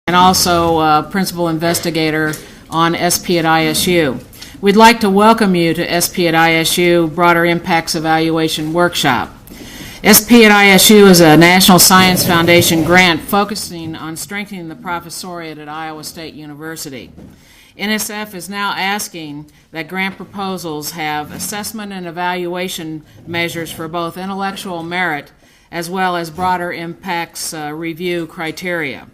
and also principal investigator on SP at ISU. We'd like to welcome you to SP at ISU Broader Impacts Evaluation Workshop. SP at ISU is a National Science Foundation grant focusing on strengthening the professoriate at Iowa State University. NSF is now asking that grant proposals have assessment and evaluation measures for both intellectual merit as well as broader impacts review criteria.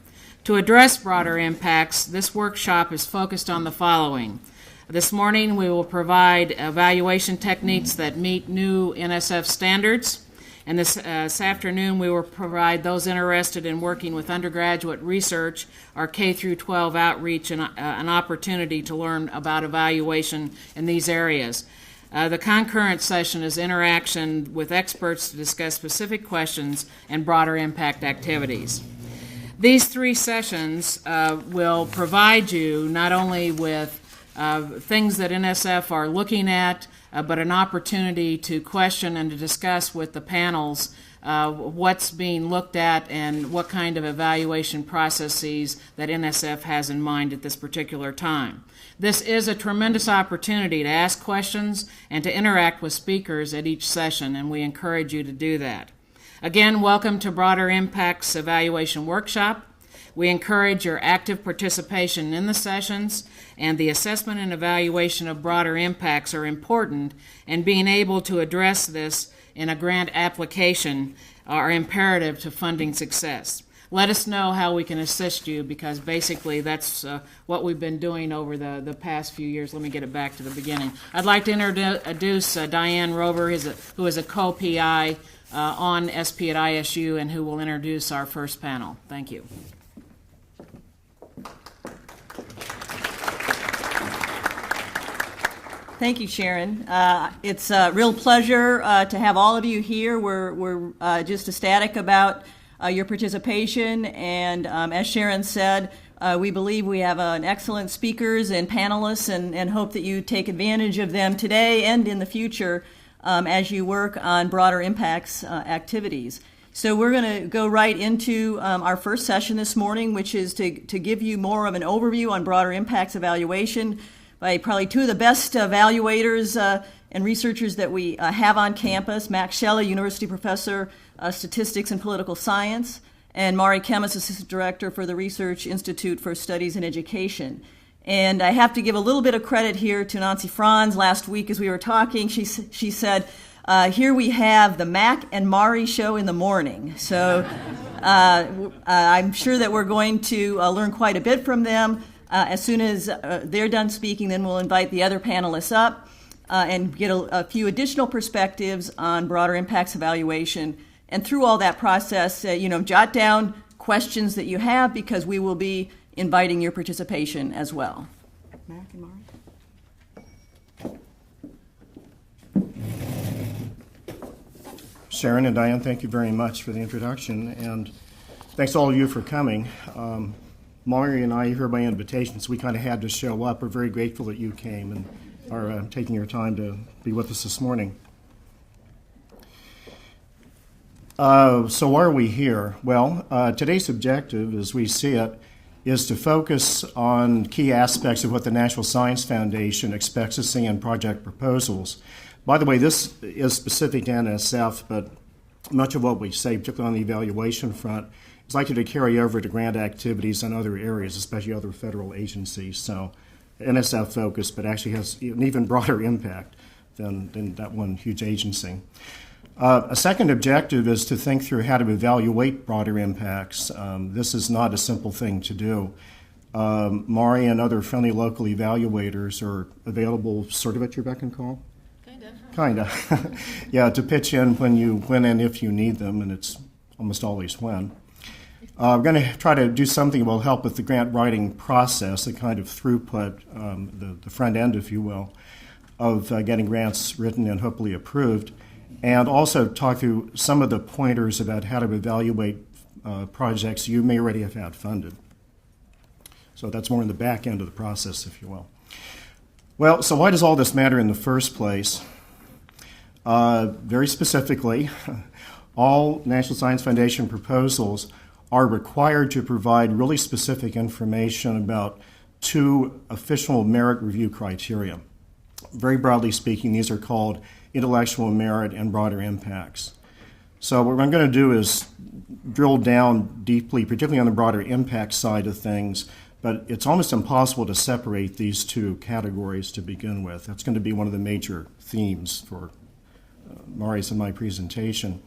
To address broader impacts, this workshop is focused on the following. This morning we will provide evaluation techniques that meet new NSF standards, and this afternoon we will provide those interested in working with undergraduate research or K through 12 outreach and an opportunity to learn about evaluation in these areas. The concurrent session is interaction with experts to discuss specific questions and broader impact activities. These three sessions will provide you not only with things that NSF are looking at, but an opportunity to question and to discuss with the panels what's being looked at and what kind of evaluation processes that NSF has in mind at this particular time. This is a tremendous opportunity to ask questions and to interact with speakers at each session, and we encourage you to do that. Again, welcome to Broader Impacts Evaluation Workshop. We encourage your active participation in the sessions, and the assessment and evaluation of broader impacts are important, and being able to address this in a grant application are imperative to funding success. Let us know how we can assist you, because basically that's what we've been doing over the past few years. Let me get it back to the beginning. I'd like to introduce Diane Rover, who is a co-PI on SP at ISU and who will introduce our first panel. Thank you. Thank you, Sharon. It's a real pleasure to have all of you here. We're just ecstatic about your participation, and as Sharon said, we believe we have an excellent speakers and panelists, and hope that you take advantage of them today and in the future as you work on broader impacts activities. So we're going to go right into our first session this morning, which is to give you more of an overview on broader impacts evaluation by probably two of the best evaluators and researchers that we have on campus: Mack Shelley, University Professor of Statistics and Political Science, and Mari Kemis, Assistant Director for the Research Institute for Studies in Education. And I have to give a little bit of credit here to Nancy Franz. Last week as we were talking, she said, here we have the Mack and Mari show in the morning. So I'm sure that we're going to learn quite a bit from them. As soon as they're done speaking, then we'll invite the other panelists up and get a few additional perspectives on broader impacts evaluation. And through all that process, jot down questions that you have, because we will be inviting your participation as well. Mack and Mari. Sharon and Diane, thank you very much for the introduction, and thanks to all of you for coming. Mari and I, here by invitation, so we kind of had to show up. We're very grateful that you came and are taking your time to be with us this morning. So why are we here? Well, today's objective, as we see it, is to focus on key aspects of what the National Science Foundation expects to see in project proposals. By the way, this is specific to NSF, but much of what we say, particularly on the evaluation front, is likely to carry over to grant activities in other areas, especially other federal agencies. So NSF focus, but actually has an even broader impact than that one huge agency. A second objective is to think through how to evaluate broader impacts. This is not a simple thing to do. Mari and other friendly local evaluators are available sort of at your beck and call? Kind of. Yeah, to pitch in when and if you need them, and it's almost always when. We're going to try to do something that will help with the grant writing process, the kind of throughput, the front end, if you will, of getting grants written and hopefully approved, and also talk through some of the pointers about how to evaluate projects you may already have had funded. So that's more in the back end of the process, if you will. Well, so why does all this matter in the first place? Very specifically, all National Science Foundation proposals are required to provide really specific information about two official merit review criteria. Very broadly speaking, these are called intellectual merit and broader impacts. So what I'm going to do is drill down deeply, particularly on the broader impact side of things, but it's almost impossible to separate these two categories to begin with. That's going to be one of the major themes for Mari's and my presentation.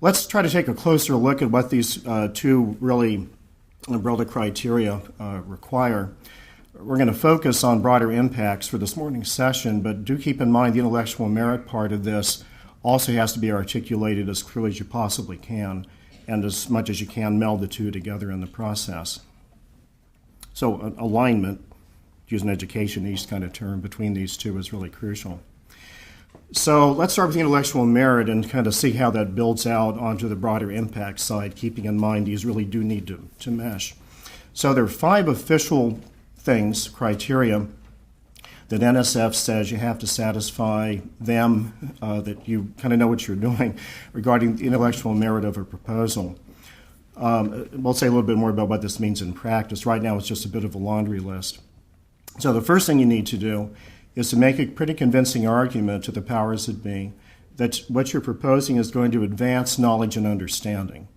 Let's try to take a closer look at what these two really umbrella criteria require. We're going to focus on broader impacts for this morning's session, but do keep in mind the intellectual merit part of this also has to be articulated as clearly as you possibly can, and as much as you can meld the two together in the process. So alignment, to use an education East kind of term, between these two is really crucial. So let's start with the intellectual merit and kind of see how that builds out onto the broader impact side, keeping in mind these really do need to mesh. So there are 5 official things, criteria, that NSF says you have to satisfy them, that you kind of know what you're doing regarding the intellectual merit of a proposal. We'll say a little bit more about what this means in practice. Right now it's just a bit of a laundry list. So the first thing you need to do is to make a pretty convincing argument to the powers that be that what you're proposing is going to advance knowledge and understanding.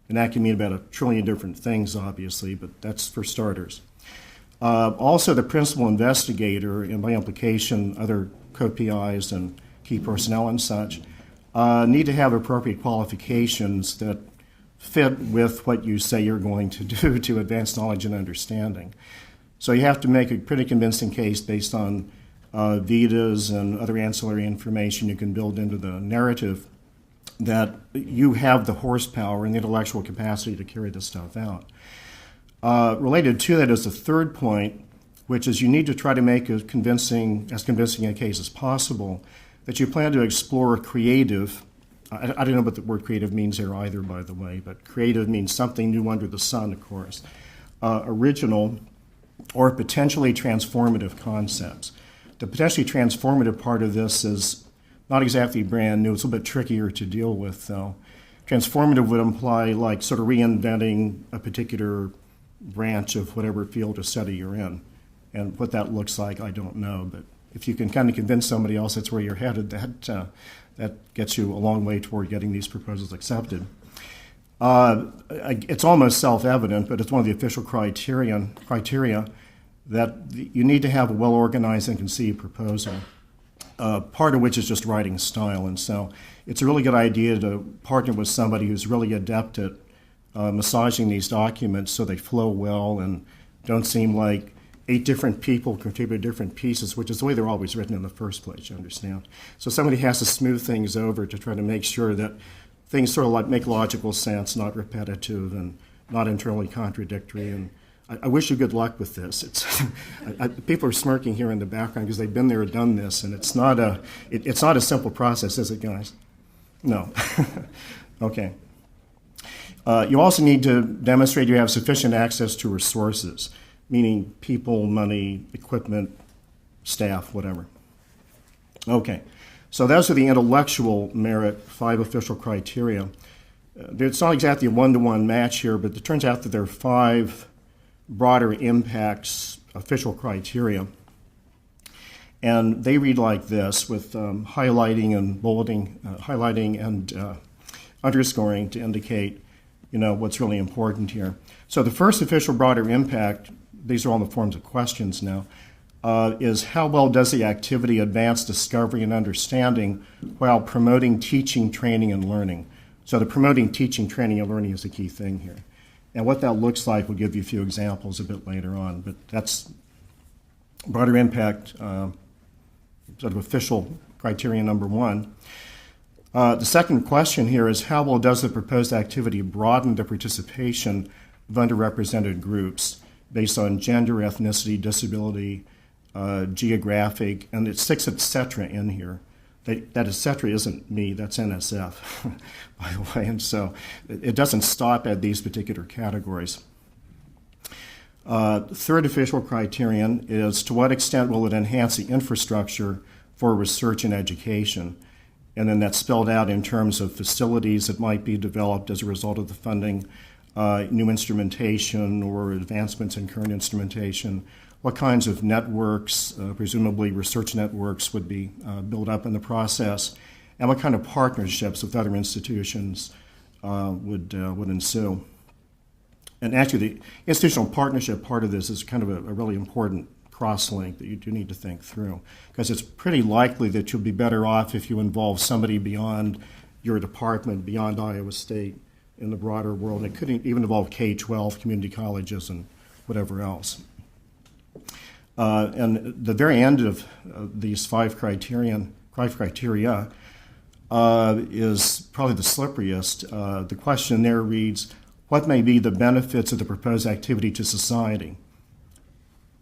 And that can mean about a trillion different things, obviously, but that's for starters. Also, the principal investigator, and by implication, other co-PIs and key personnel and such, need to have appropriate qualifications that fit with what you say you're going to do to advance knowledge and understanding. So you have to make a pretty convincing case based on VITAs and other ancillary information you can build into the narrative that you have the horsepower and the intellectual capacity to carry this stuff out. Related to that is the third point, which is you need to try to make as convincing a case as possible that you plan to explore creative. I don't know what the word creative means here either, by the way, but creative means something new under the sun, of course. Original or potentially transformative concepts. The potentially transformative part of this is not exactly brand new. It's a little bit trickier to deal with, though. Transformative would imply like sort of reinventing a particular branch of whatever field or study you're in. And what that looks like, I don't know. But if you can kind of convince somebody else that's where you're headed, that gets you a long way toward getting these proposals accepted. It's almost self-evident, but it's one of the official criteria that you need to have a well-organized and conceived proposal, part of which is just writing style. And so it's a really good idea to partner with somebody who's really adept at massaging these documents so they flow well and don't seem like 8 different people contribute different pieces, which is the way they're always written in the first place, you understand. So somebody has to smooth things over to try to make sure that things sort of like make logical sense, not repetitive and not internally contradictory. And I wish you good luck with this. People are smirking here in the background because they've been there and done this, and it's not a simple process, is it, guys? No. Okay. You also need to demonstrate you have sufficient access to resources, meaning people, money, equipment, staff, whatever. Okay. So those are the intellectual merit 5 official criteria. It's not exactly a one-to-one match here, but it turns out that there are 5 broader impacts official criteria. And they read like this, with highlighting and bolding, highlighting and underscoring to indicate, what's really important here. So the first official broader impact, these are all in the forms of questions now, is how well does the activity advance discovery and understanding while promoting teaching, training, and learning? So the promoting teaching, training, and learning is the key thing here. And what that looks like, we'll give you a few examples a bit later on, but that's broader impact, sort of official criteria number 1. The second question here is how well does the proposed activity broaden the participation of underrepresented groups based on gender, ethnicity, disability, geographic, and it sticks et cetera in here. That et cetera isn't me, that's NSF, by the way, and so it doesn't stop at these particular categories. Third official criterion is to what extent will it enhance the infrastructure for research and education? And then that's spelled out in terms of facilities that might be developed as a result of the funding, new instrumentation or advancements in current instrumentation, what kinds of networks, presumably research networks, would be built up in the process, and what kind of partnerships with other institutions would ensue. And actually, the institutional partnership part of this is kind of a really important cross-link that you do need to think through, because it's pretty likely that you'll be better off if you involve somebody beyond your department, beyond Iowa State, in the broader world. It could even involve K-12, community colleges, and whatever else. And the very end of these five criteria is probably the slipperiest. The question there reads, what may be the benefits of the proposed activity to society?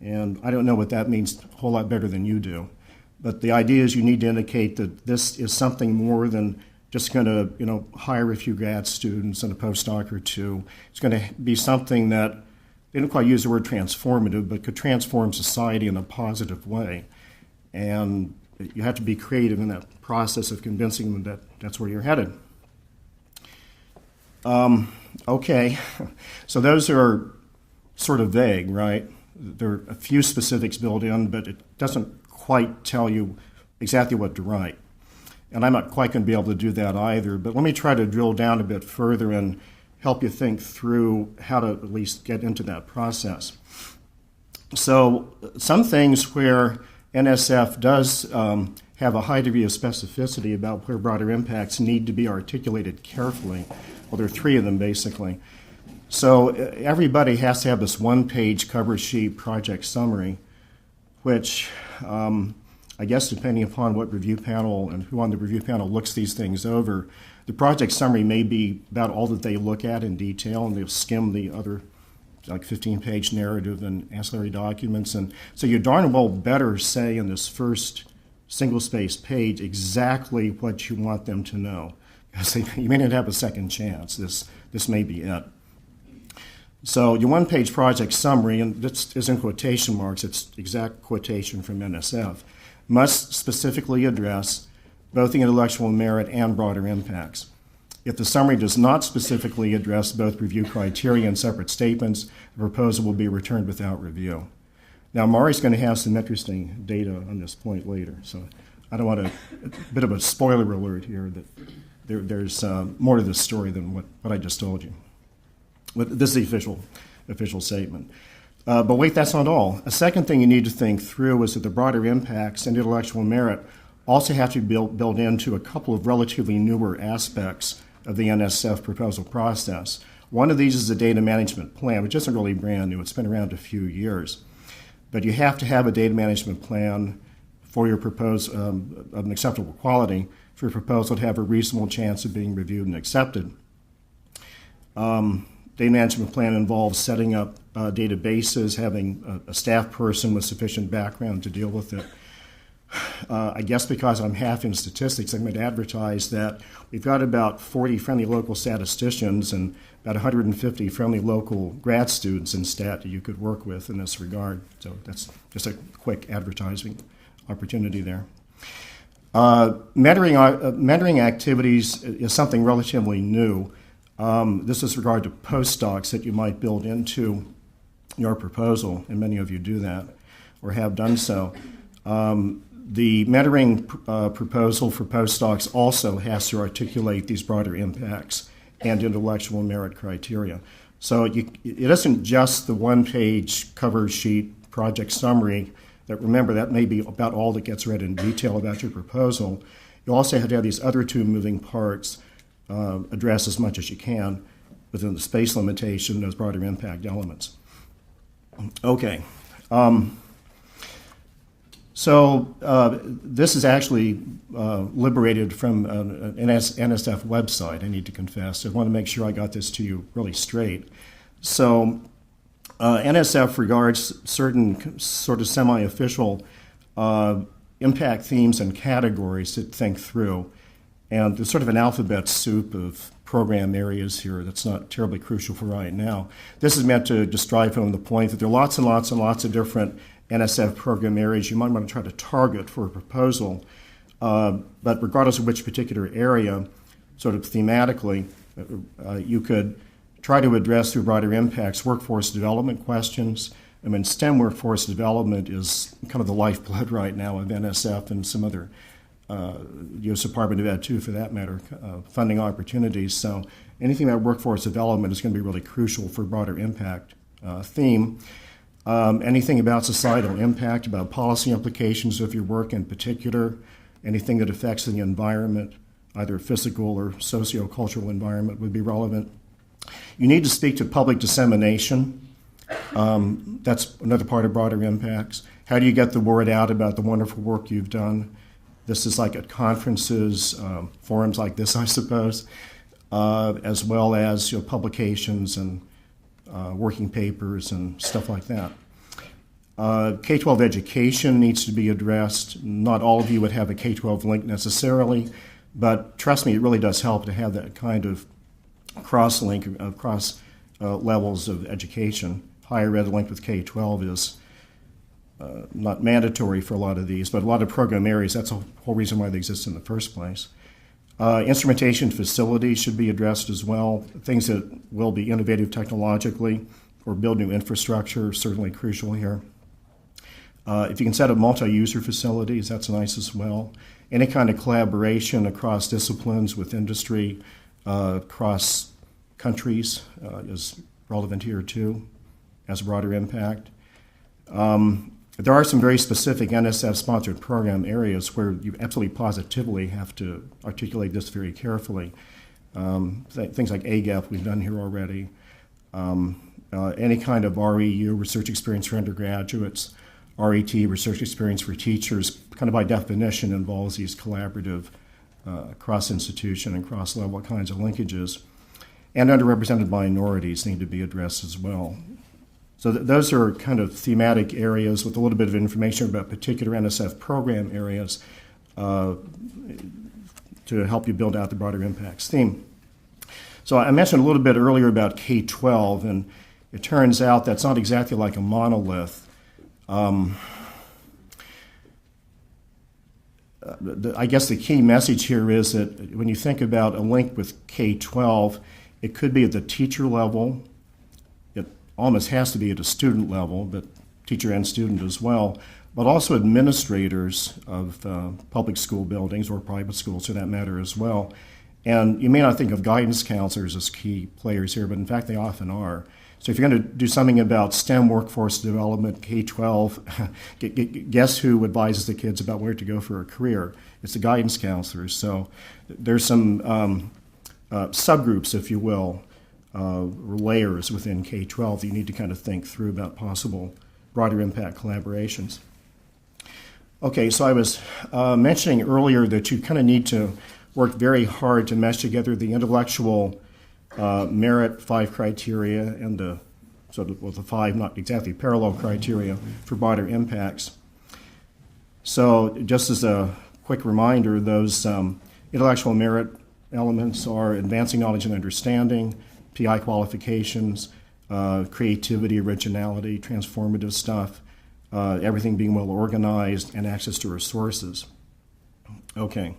And I don't know what that means a whole lot better than you do. But the idea is you need to indicate that this is something more than just going to, hire a few grad students and a postdoc or two. It's going to be something that, they didn't quite use the word transformative, but could transform society in a positive way. And you have to be creative in that process of convincing them that that's where you're headed. Okay, so those are sort of vague, right? There are a few specifics built in, but it doesn't quite tell you exactly what to write. And I'm not quite going to be able to do that either, but let me try to drill down a bit further and help you think through how to at least get into that process. So some things where NSF does have a high degree of specificity about where broader impacts need to be articulated carefully. Well, there are three of them, basically. So everybody has to have this one-page cover sheet project summary, which I guess depending upon what review panel and who on the review panel looks these things over, the project summary may be about all that they look at in detail, and they'll skim the other like 15-page narrative and ancillary documents. And so you darn well better say in this first single-space page exactly what you want them to know, because you may not have a second chance. This may be it. So your one-page project summary, and this is in quotation marks, it's exact quotation from NSF, must specifically address both the intellectual merit and broader impacts. If the summary does not specifically address both review criteria and separate statements, the proposal will be returned without review. Now, Mari's going to have some interesting data on this point later, so I don't want a bit of a spoiler alert here that there's more to this story than what I just told you. This is the official statement. But wait, that's not all. A second thing you need to think through is that the broader impacts and intellectual merit also have to be built into a couple of relatively newer aspects of the NSF proposal process. One of these is the data management plan, which isn't really brand new. It's been around a few years. But you have to have a data management plan for your proposal of an acceptable quality for your proposal to have a reasonable chance of being reviewed and accepted. Data management plan involves setting up databases, having a staff person with sufficient background to deal with it. I guess because I'm half in statistics, I'm going to advertise that we've got about 40 friendly local statisticians and about 150 friendly local grad students in stat that you could work with in this regard. So that's just a quick advertising opportunity there. Mentoring activities is something relatively new. This is regard to postdocs that you might build into your proposal, and many of you do that or have done so. The mentoring proposal for postdocs also has to articulate these broader impacts and intellectual merit criteria. So it isn't just the one-page cover sheet project summary that, remember, that may be about all that gets read in detail about your proposal. You also have to have these other two moving parts address as much as you can within the space limitation, those broader impact elements. Okay. So this is actually liberated from an NSF website, I need to confess. I want to make sure I got this to you really straight. So NSF regards certain sort of semi-official impact themes and categories to think through. And there's sort of an alphabet soup of program areas here that's not terribly crucial for right now. This is meant to just drive home the point that there are lots and lots and lots of different NSF program areas you might want to try to target for a proposal. But regardless of which particular area, sort of thematically, you could try to address through broader impacts workforce development questions. I mean, STEM workforce development is kind of the lifeblood right now of NSF and some other U.S. Department of Ed, too, for that matter, funding opportunities. So anything about workforce development is going to be really crucial for broader impact theme. Anything about societal impact, about policy implications of your work in particular, anything that affects the environment, either physical or socio-cultural environment would be relevant. You need to speak to public dissemination. That's another part of broader impacts. How do you get the word out about the wonderful work you've done? This is like at conferences, forums like this, I suppose, as well as publications and working papers and stuff like that. K-12 education needs to be addressed. Not all of you would have a K-12 link necessarily, but trust me, it really does help to have that kind of cross-link across levels of education. Higher ed linked with K-12 is not mandatory for a lot of these, but a lot of program areas, that's the whole reason why they exist in the first place. Instrumentation facilities should be addressed as well. Things that will be innovative technologically or build new infrastructure are certainly crucial here. If you can set up multi-user facilities, that's nice as well. Any kind of collaboration across disciplines with industry, across countries is relevant here too, as a broader impact. There are some very specific NSF-sponsored program areas where you absolutely positively have to articulate this very carefully. Things like AGAP we've done here already. Any kind of REU, research experience for undergraduates, RET, research experience for teachers, kind of by definition involves these collaborative cross-institution and cross-level kinds of linkages. And underrepresented minorities need to be addressed as well. So those are kind of thematic areas with a little bit of information about particular NSF program areas to help you build out the broader impacts theme. So I mentioned a little bit earlier about K-12, and it turns out that's not exactly like a monolith. I guess the key message here is that when you think about a link with K-12, it could be at the teacher level. It almost has to be at a student level, but teacher and student as well, but also administrators of public school buildings or private schools for that matter as well. And you may not think of guidance counselors as key players here, but in fact they often are. So if you're going to do something about STEM workforce development, K-12, guess who advises the kids about where to go for a career? It's the guidance counselors. So there's some subgroups, if you will, or layers within K-12 that you need to kind of think through about possible broader impact collaborations. Okay, so I was mentioning earlier that you kind of need to work very hard to mesh together the intellectual merit 5 criteria and the the 5 not exactly parallel criteria for broader impacts. So just as a quick reminder, those intellectual merit elements are advancing knowledge and understanding, PI qualifications, creativity, originality, transformative stuff, everything being well organized, and access to resources. Okay.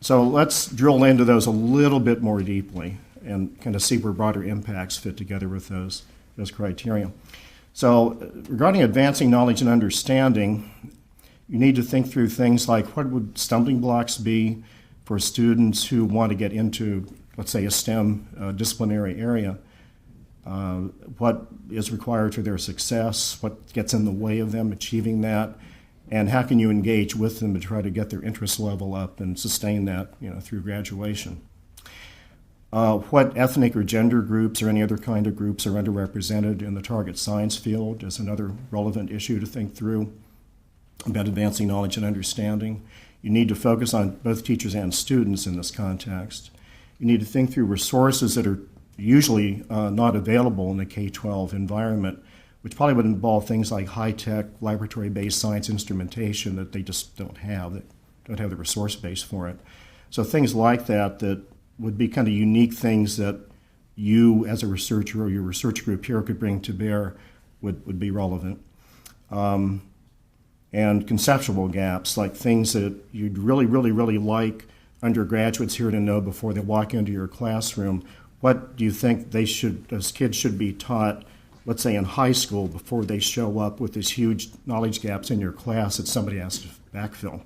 So let's drill into those a little bit more deeply and kind of see where broader impacts fit together with those criteria. So regarding advancing knowledge and understanding, you need to think through things like what would stumbling blocks be for students who want to get into, let's say, a STEM disciplinary area. What is required for their success? What gets in the way of them achieving that? And how can you engage with them to try to get their interest level up and sustain that, through graduation? What ethnic or gender groups or any other kind of groups are underrepresented in the target science field is another relevant issue to think through about advancing knowledge and understanding. You need to focus on both teachers and students in this context. You need to think through resources that are usually not available in the K-12 environment, which probably would involve things like high-tech, laboratory-based science instrumentation that they just don't have the resource base for it. So things like that would be kind of unique things that you as a researcher or your research group here could bring to bear would be relevant. And conceptual gaps, like things that you'd really, really, really like undergraduates here to know before they walk into your classroom. what do you think those kids should be taught, let's say in high school, before they show up with these huge knowledge gaps in your class that somebody has to backfill?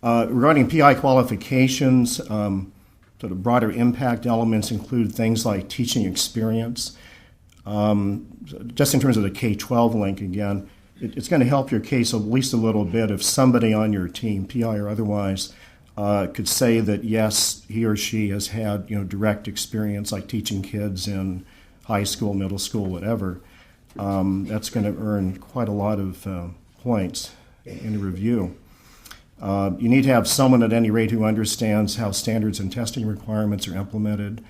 Regarding PI qualifications, sort of broader impact elements include things like teaching experience. Just in terms of the K-12 link again, it's going to help your case at least a little bit if somebody on your team, PI or otherwise, could say that yes, he or she has had direct experience like teaching kids in high school, middle school, whatever. That's going to earn quite a lot of points in a review. You need to have someone at any rate who understands how standards and testing requirements are implemented.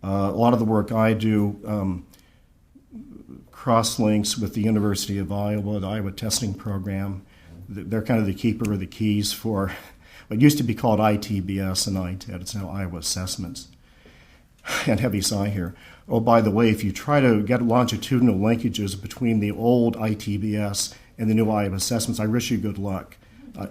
A lot of the work I do cross-links with the University of Iowa, the Iowa testing program. They're kind of the keeper of the keys for what used to be called ITBS and ITED. It's now Iowa Assessments. And heavy sigh here. Oh, by the way, if you try to get longitudinal linkages between the old ITBS and the new Iowa Assessments, I wish you good luck.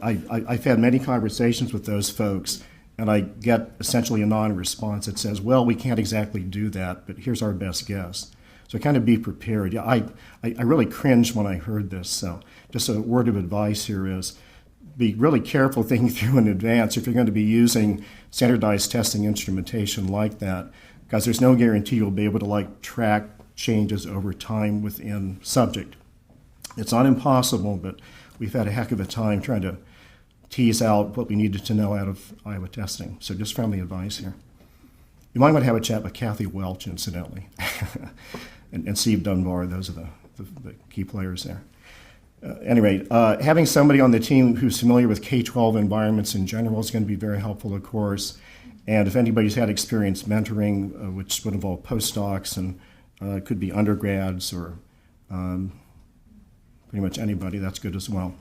I've had many conversations with those folks, and I get essentially a non-response that says, well, we can't exactly do that, but here's our best guess. So kind of be prepared. Yeah, I really cringed when I heard this, so just a word of advice here is be really careful thinking through in advance if you're going to be using standardized testing instrumentation like that, because there's no guarantee you'll be able to track changes over time within subject. It's not impossible, but we've had a heck of a time trying to tease out what we needed to know out of Iowa testing. So just friendly advice here. You might want to have a chat with Kathy Welch, incidentally, and Steve Dunbar. Those are the key players there. Anyway, having somebody on the team who's familiar with K-12 environments in general is going to be very helpful, of course. And if anybody's had experience mentoring, which would involve postdocs and could be undergrads or pretty much anybody, that's good as well.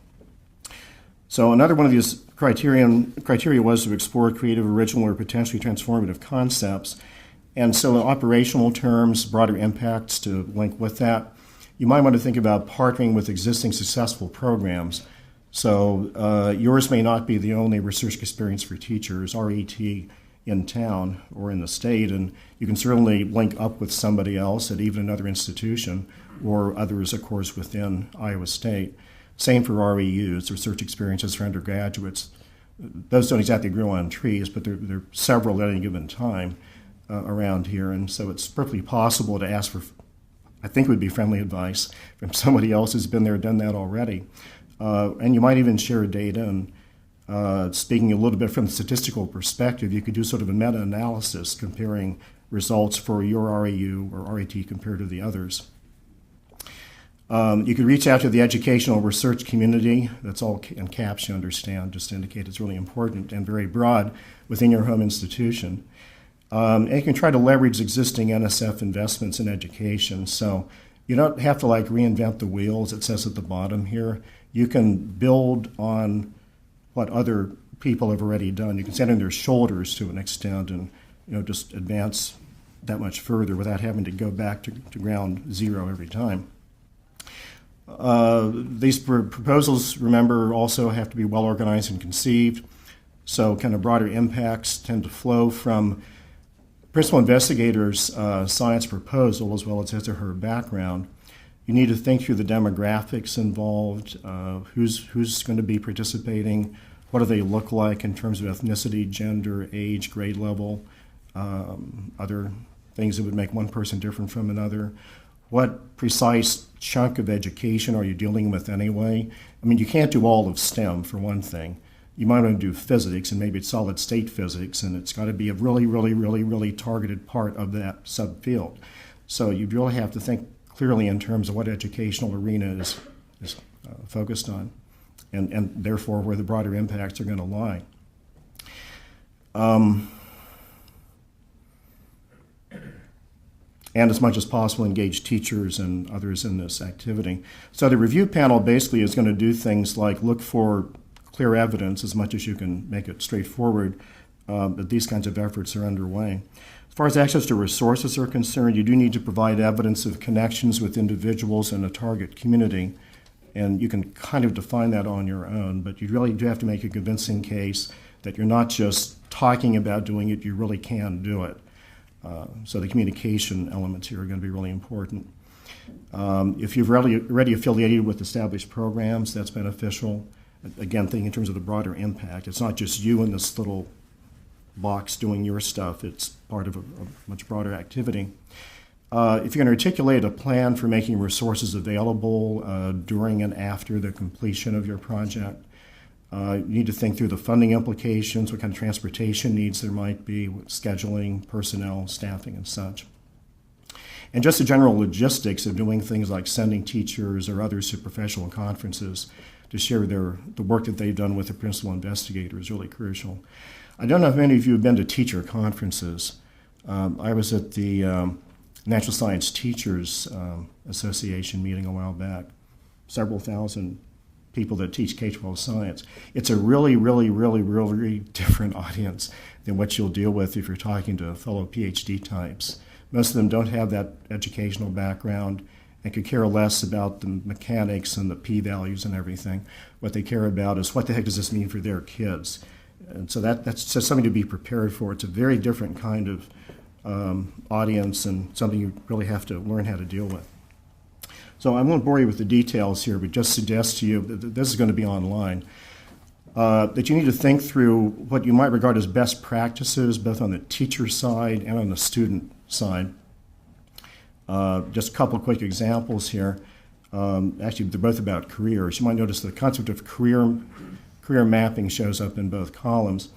So another one of these criteria was to explore creative, original, or potentially transformative concepts. And so in operational terms, broader impacts to link with that, you might want to think about partnering with existing successful programs. So yours may not be the only research experience for teachers, RET, in town or in the state, and you can certainly link up with somebody else at even another institution or others, of course, within Iowa State. Same for REUs, research experiences for undergraduates. Those don't exactly grow on trees, but there are several at any given time around here, and so it's perfectly possible to ask for, I think it would be friendly advice from somebody else who's been there, done that already. And you might even share data, and speaking a little bit from the statistical perspective, you could do sort of a meta-analysis comparing results for your REU or RET compared to the others. You could reach out to the educational research community. That's all in caps, you understand, just to indicate it's really important and very broad within your home institution. And you can try to leverage existing NSF investments in education. So you don't have to reinvent the wheel, as it says at the bottom here. You can build on what other people have already done. You can stand on their shoulders to an extent and just advance that much further without having to go back to ground zero every time. These proposals, remember, also have to be well organized and conceived. So kind of broader impacts tend to flow from principal investigator's science proposal as well as his or her background. You need to think through the demographics involved, who's going to be participating, what do they look like in terms of ethnicity, gender, age, grade level, other things that would make one person different from another. What precise chunk of education are you dealing with anyway? I mean, you can't do all of STEM, for one thing. You might want to do physics, and maybe it's solid state physics, and it's got to be a really, really, really, really targeted part of that subfield. So you really have to think clearly in terms of what educational arena is focused on, and therefore where the broader impacts are going to lie. And as much as possible engage teachers and others in this activity. So the review panel basically is going to do things like look for clear evidence as much as you can make it straightforward that these kinds of efforts are underway. As far as access to resources are concerned, you do need to provide evidence of connections with individuals in a target community, and you can kind of define that on your own, but you really do have to make a convincing case that you're not just talking about doing it, you really can do it. So the communication elements here are going to be really important. If you've already affiliated with established programs, that's beneficial. Again, thinking in terms of the broader impact. It's not just you in this little box doing your stuff. It's part of a much broader activity. If you're going to articulate a plan for making resources available during and after the completion of your project, you need to think through the funding implications, what kind of transportation needs there might be, scheduling, personnel, staffing, and such. And just the general logistics of doing things like sending teachers or others to professional conferences to share the work that they've done with the principal investigator is really crucial. I don't know if many of you have been to teacher conferences. I was at the Natural Science Teachers Association meeting a while back, several thousand people that teach K-12 science. It's a really, really, really, really different audience than what you'll deal with if you're talking to fellow PhD types. Most of them don't have that educational background and could care less about the mechanics and the p-values and everything. What they care about is what the heck does this mean for their kids? And so that's just something to be prepared for. It's a very different kind of audience and something you really have to learn how to deal with. So I won't bore you with the details here, but just suggest to you that this is going to be online, that you need to think through what you might regard as best practices, both on the teacher side and on the student side. Just a couple of quick examples here. Actually, they're both about careers. You might notice the concept of career mapping shows up in both columns.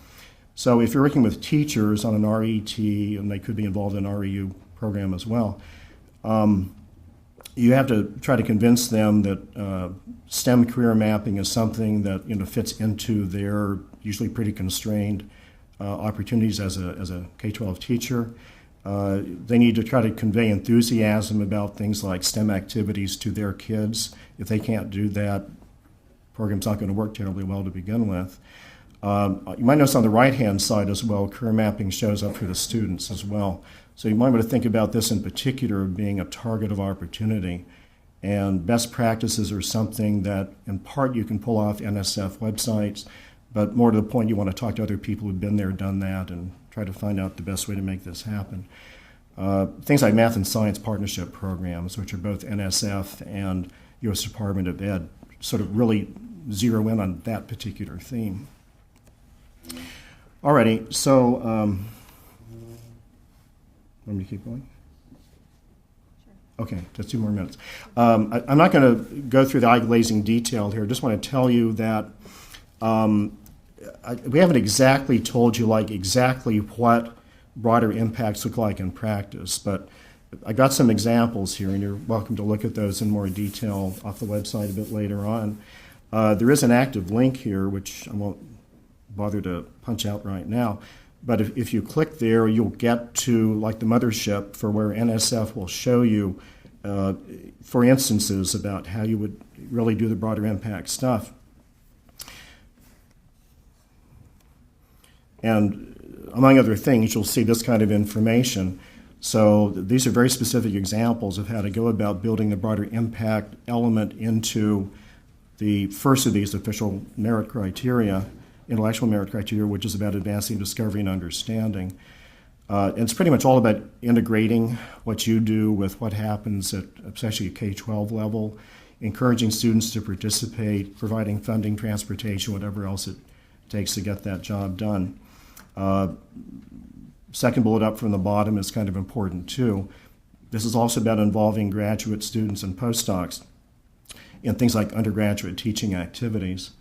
So if you're working with teachers on an RET, and they could be involved in an REU program as well, you have to try to convince them that STEM career mapping is something that fits into their usually pretty constrained opportunities as a K-12 teacher. They need to try to convey enthusiasm about things like STEM activities to their kids. If they can't do that, the program's not going to work terribly well to begin with. You might notice on the right-hand side as well, career mapping shows up for the students as well. So you might want to think about this in particular being a target of opportunity. And best practices are something that in part you can pull off NSF websites, but more to the point you want to talk to other people who've been there, done that, and try to find out the best way to make this happen. Things like math and science partnership programs, which are both NSF and U.S. Department of Ed, sort of really zero in on that particular theme. Alrighty, so let me keep going. Okay, just 2 more minutes. I'm not going to go through the eye-glazing detail here. I just want to tell you that we haven't exactly told you exactly what broader impacts look like in practice, but I got some examples here, and you're welcome to look at those in more detail off the website a bit later on. There is an active link here, which I won't bother to punch out right now, but if you click there, you'll get to the mothership for where NSF will show you, for instances, about how you would really do the broader impact stuff. And among other things, you'll see this kind of information. So these are very specific examples of how to go about building the broader impact element into the first of these official merit criteria, intellectual merit criteria, which is about advancing discovery and understanding. It's pretty much all about integrating what you do with what happens at especially a K-12 level, encouraging students to participate, providing funding, transportation, whatever else it takes to get that job done. Second bullet up from the bottom is kind of important too. This is also about involving graduate students and postdocs in things like undergraduate teaching activities.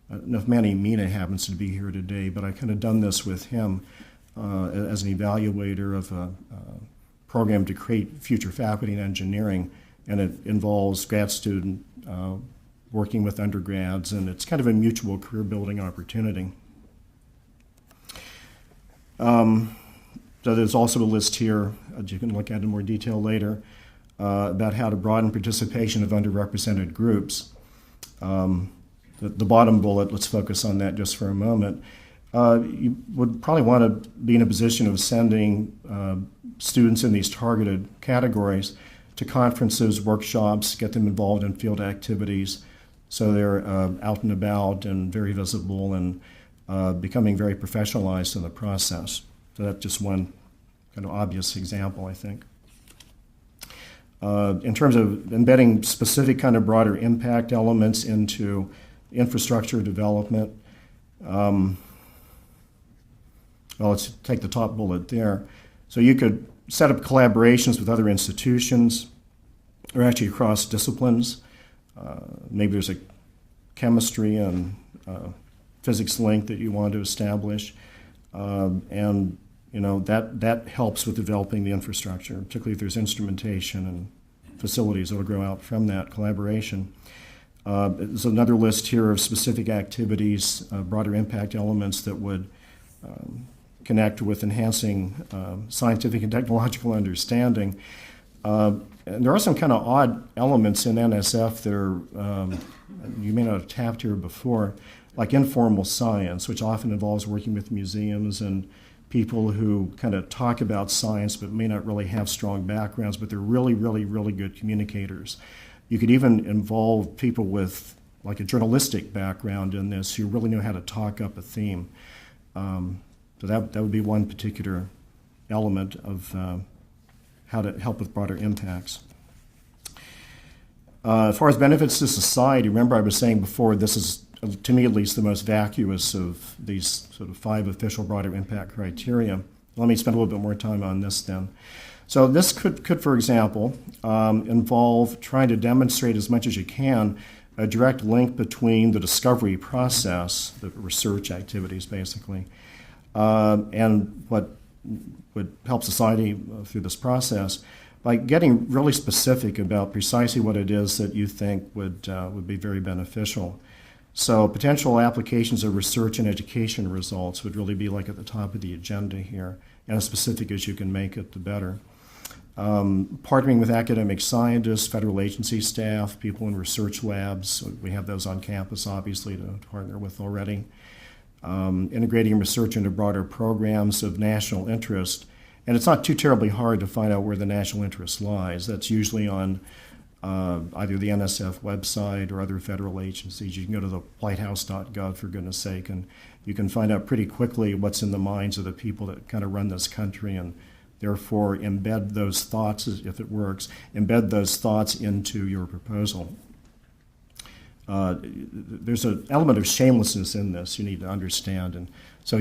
I don't know if Manny Mina happens to be here today, but I kind of done this with him as an evaluator of a program to create future faculty in engineering, and it involves grad student working with undergrads, and it's kind of a mutual career building opportunity. So there's also a list here, you can look at in more detail later, about how to broaden participation of underrepresented groups. The bottom bullet, let's focus on that just for a moment. You would probably want to be in a position of sending students in these targeted categories to conferences, workshops, get them involved in field activities so they're out and about and very visible and becoming very professionalized in the process. So that's just one kind of obvious example, I think. In terms of embedding specific kind of broader impact elements into infrastructure development, well, let's take the top bullet there. So you could set up collaborations with other institutions, or actually across disciplines. Maybe there's a chemistry and physics link that you want to establish, and that helps with developing the infrastructure, particularly if there's instrumentation and facilities that will grow out from that collaboration. There's another list here of specific activities, broader impact elements that would connect with enhancing scientific and technological understanding. And there are some kind of odd elements in NSF that are, you may not have tapped here before, like informal science, which often involves working with museums and people who kind of talk about science but may not really have strong backgrounds, but they're really, really, really good communicators. You could even involve people with like a journalistic background in this who really know how to talk up a theme. So that would be one particular element of how to help with broader impacts. As far as benefits to society, remember I was saying before, this is, to me at least, the most vacuous of these sort of 5 official broader impact criteria. Let me spend a little bit more time on this then. So this could for example, involve trying to demonstrate as much as you can a direct link between the discovery process, the research activities basically, and what would help society through this process by getting really specific about precisely what it is that you think would be very beneficial. So potential applications of research and education results would really be like at the top of the agenda here, and as specific as you can make it, the better. Partnering with academic scientists, federal agency staff, people in research labs. We have those on campus, obviously, to partner with already. Integrating research into broader programs of national interest. And it's not too terribly hard to find out where the national interest lies. That's usually on either the NSF website or other federal agencies. You can go to the whitehouse.gov, for goodness sake, and you can find out pretty quickly what's in the minds of the people that kind of run this country, and therefore embed those thoughts, if it works, embed those thoughts into your proposal. There's an element of shamelessness in this you need to understand, and so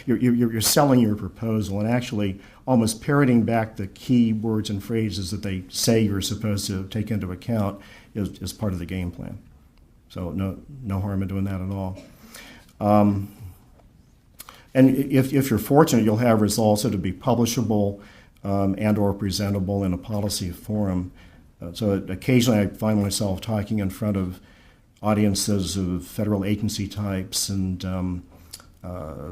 you're selling your proposal and actually almost parroting back the key words and phrases that they say you're supposed to take into account is part of the game plan. So no harm in doing that at all. And if you're fortunate, you'll have results that will be publishable and or presentable in a policy forum. So occasionally I find myself talking in front of audiences of federal agency types and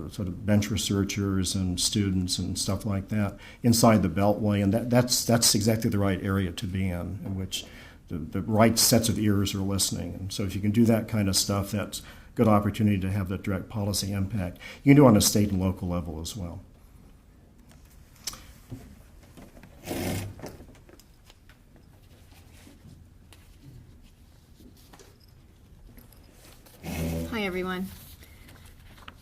sort of bench researchers and students and stuff like that inside the Beltway, and that's exactly the right area to be in which the right sets of ears are listening. And so if you can do that kind of stuff, that's a good opportunity to have that direct policy impact. You can do it on a state and local level as well. Hi, everyone.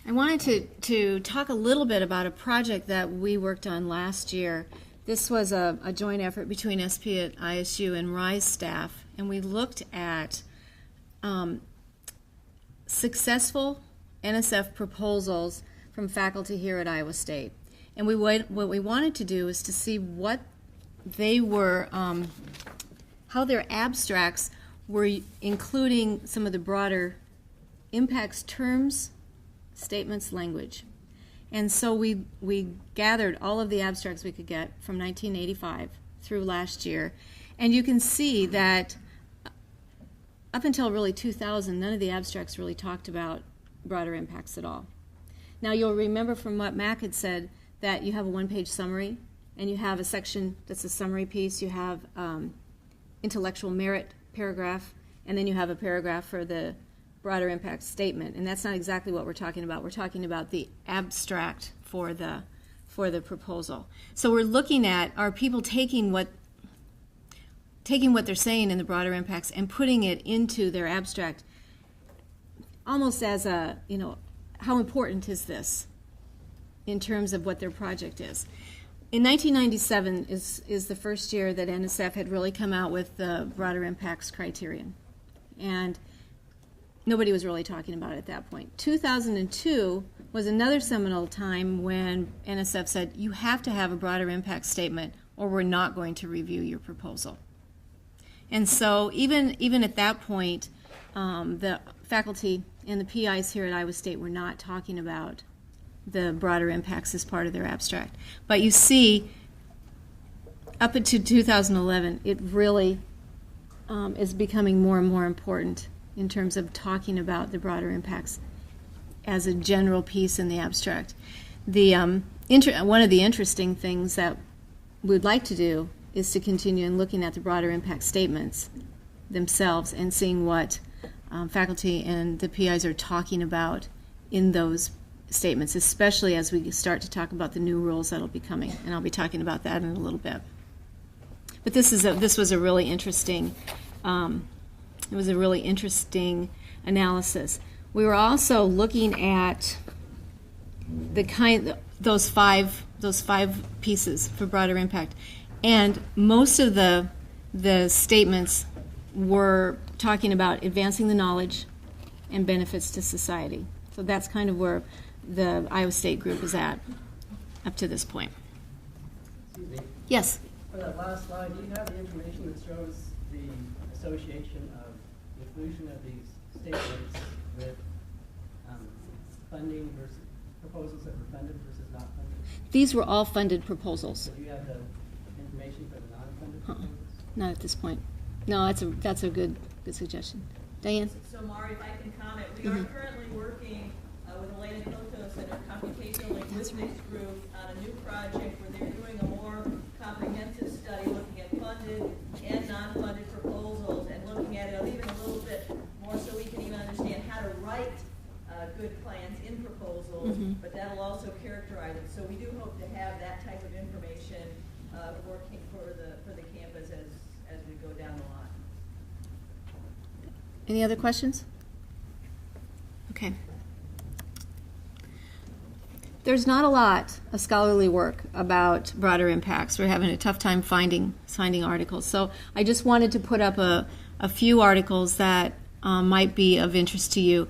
I wanted to talk a little bit about a project that we worked on last year. This was a joint effort between SP at ISU and RISE staff, and we looked at successful NSF proposals from faculty here at Iowa State. And what we wanted to do is to see what they were, how their abstracts were including some of the broader impacts terms, statements, language. And so we gathered all of the abstracts we could get from 1985 through last year. And you can see that up until really 2000, none of the abstracts really talked about broader impacts at all. Now you'll remember from what Mack had said that you have a one-page summary, and you have a section that's a summary piece, you have intellectual merit paragraph, and then you have a paragraph for the broader impact statement, and that's not exactly what we're talking about. We're talking about the abstract for the proposal. So we're looking at, are people taking what they're saying in the broader impacts and putting it into their abstract, almost as a, how important is this in terms of what their project is? in 1997 is the first year that NSF had really come out with the broader impacts criterion. And nobody was really talking about it at that point. 2002 was another seminal time when NSF said, you have to have a broader impact statement or we're not going to review your proposal. And so even at that point, the faculty and the PIs here at Iowa State were not talking about the broader impacts as part of their abstract. But you see, up until 2011, it really is becoming more and more important in terms of talking about the broader impacts as a general piece in the abstract. One of the interesting things that we'd like to do is to continue in looking at the broader impact statements themselves and seeing what faculty and the PIs are talking about in those statements, especially as we start to talk about the new rules that'll be coming, and I'll be talking about that in a little bit. But this was a really interesting analysis. We were also looking at those five pieces for broader impact, and most of the statements were talking about advancing the knowledge and benefits to society. So that's kind of where the Iowa State group is at up to this point. Excuse me. Yes? For that last slide, do you have the information that shows the association of inclusion of these statements with funding versus proposals that were funded versus not funded? These were all funded proposals. So do you have the information for the non-funded proposals? Not at this point. No, that's a good suggestion. Diane? So Mari, if I can comment, we are currently working with Elena Kotos and her computational linguistics group on a new project where they're doing a more comprehensive study looking at funded and non-funded proposals and looking at it even a little bit more so we can even understand how to write good plans in proposals, but that'll also characterize it. So we do hope to have that type of information working for the campus as we go down the line. Any other questions? Okay. There's not a lot of scholarly work about broader impacts. We're having a tough time finding articles. So I just wanted to put up a few articles that might be of interest to you.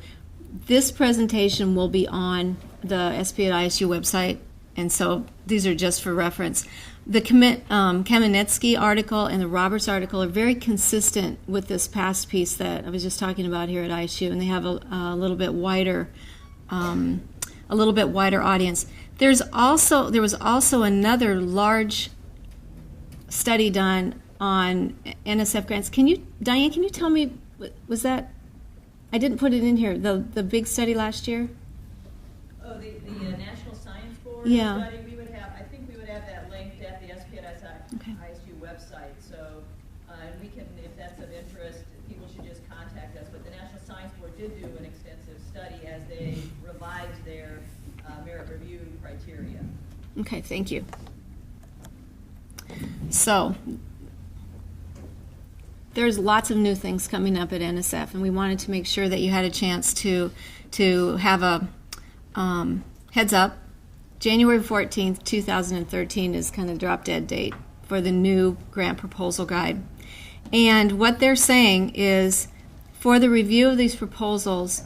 This presentation will be on the SP at ISU website, and so these are just for reference. The Kamenetsky article and the Roberts article are very consistent with this past piece that I was just talking about here at ISU, and they have a little bit wider audience. There was also another large study done on NSF grants. Diane, can you tell me, was that, I didn't put it in here, the big study last year? Oh, the National Science Board Yeah. study, I think we would have that linked at the ISU website. So we can, if that's of interest, people should just contact us. But the National Science Board did do an extensive study as they revised their merit review criteria. Okay, thank you. So there's lots of new things coming up at NSF, and we wanted to make sure that you had a chance to have a heads up. January 14th, 2013 is kind of drop-dead date for the new grant proposal guide. And what they're saying is, for the review of these proposals,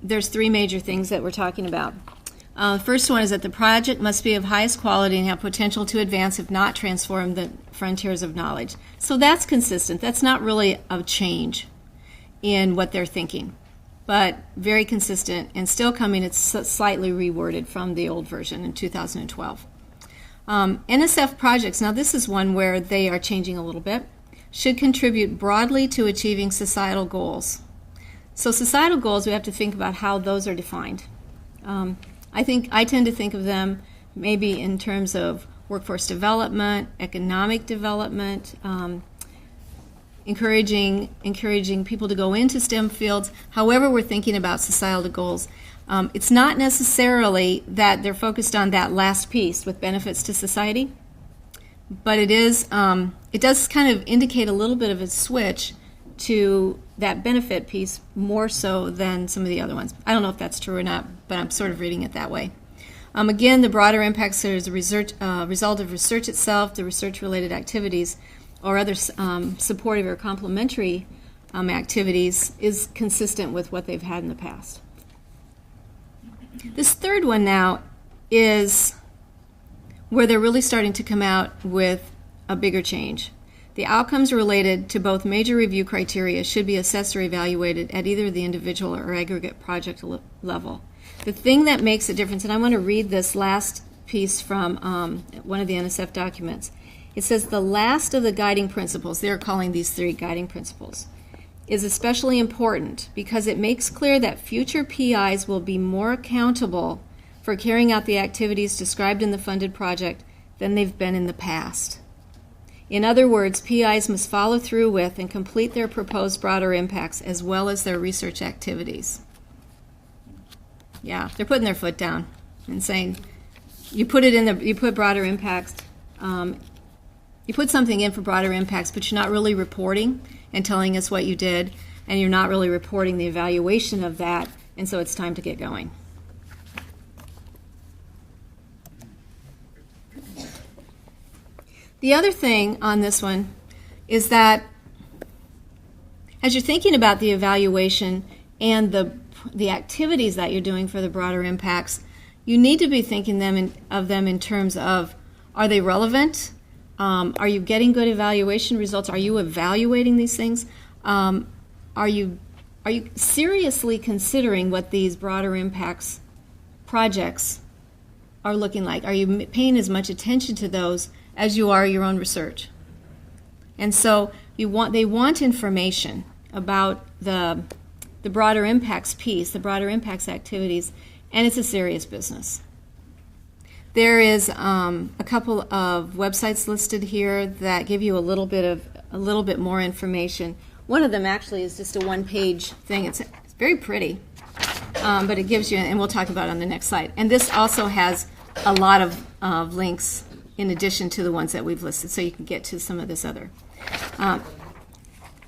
there's three major things that we're talking about. First one is that the project must be of highest quality and have potential to advance, if not transform, the frontiers of knowledge. So that's consistent. That's not really a change in what they're thinking, but very consistent and still coming. It's slightly reworded from the old version in 2012. NSF projects, now this is one where they are changing a little bit, should contribute broadly to achieving societal goals. So societal goals, we have to think about how those are defined. I tend to think of them maybe in terms of workforce development, economic development, encouraging people to go into STEM fields. However we're thinking about societal goals, it's not necessarily that they're focused on that last piece with benefits to society, but it does kind of indicate a little bit of a switch to that benefit piece more so than some of the other ones. I don't know if that's true or not, but I'm sort of reading it that way. Again, the broader impacts are as a result of research itself, the research-related activities, or other supportive or complementary activities is consistent with what they've had in the past. This third one now is where they're really starting to come out with a bigger change. The outcomes related to both major review criteria should be assessed or evaluated at either the individual or aggregate project level. The thing that makes a difference, and I want to read this last piece from one of the NSF documents. It says the last of the guiding principles, they're calling these 3 guiding principles, is especially important because it makes clear that future PIs will be more accountable for carrying out the activities described in the funded project than they've been in the past. In other words, PIs must follow through with and complete their proposed broader impacts as well as their research activities. Yeah, they're putting their foot down and saying, you put broader impacts, you put something in for broader impacts, but you're not really reporting and telling us what you did, and you're not really reporting the evaluation of that, and so it's time to get going. The other thing on this one is that as you're thinking about the evaluation and the activities that you're doing for the broader impacts, you need to be thinking of them in terms of, are they relevant? Are you getting good evaluation results? Are you evaluating these things? Are you seriously considering what these broader impacts projects are looking like? Are you paying as much attention to those as you are your own research? And so they want information about the broader impacts piece, the broader impacts activities, and it's a serious business. There is a couple of websites listed here that give you a little bit more information. One of them actually is just a one-page thing. It's very pretty, but it gives you, and we'll talk about it on the next slide. And this also has a lot of links in addition to the ones that we've listed, so you can get to some of this other.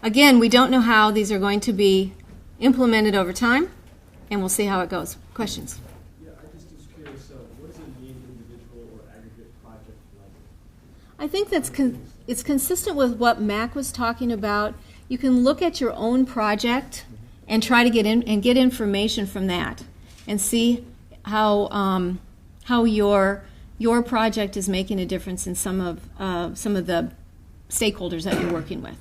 Again, we don't know how these are going to be implemented over time, and we'll see how it goes. Questions? Yeah, I just was curious, what does it mean individual or aggregate project level? I think it's consistent with what Mack was talking about. You can look at your own project and try to get information from that and see how your project is making a difference in some of the stakeholders that you're working with.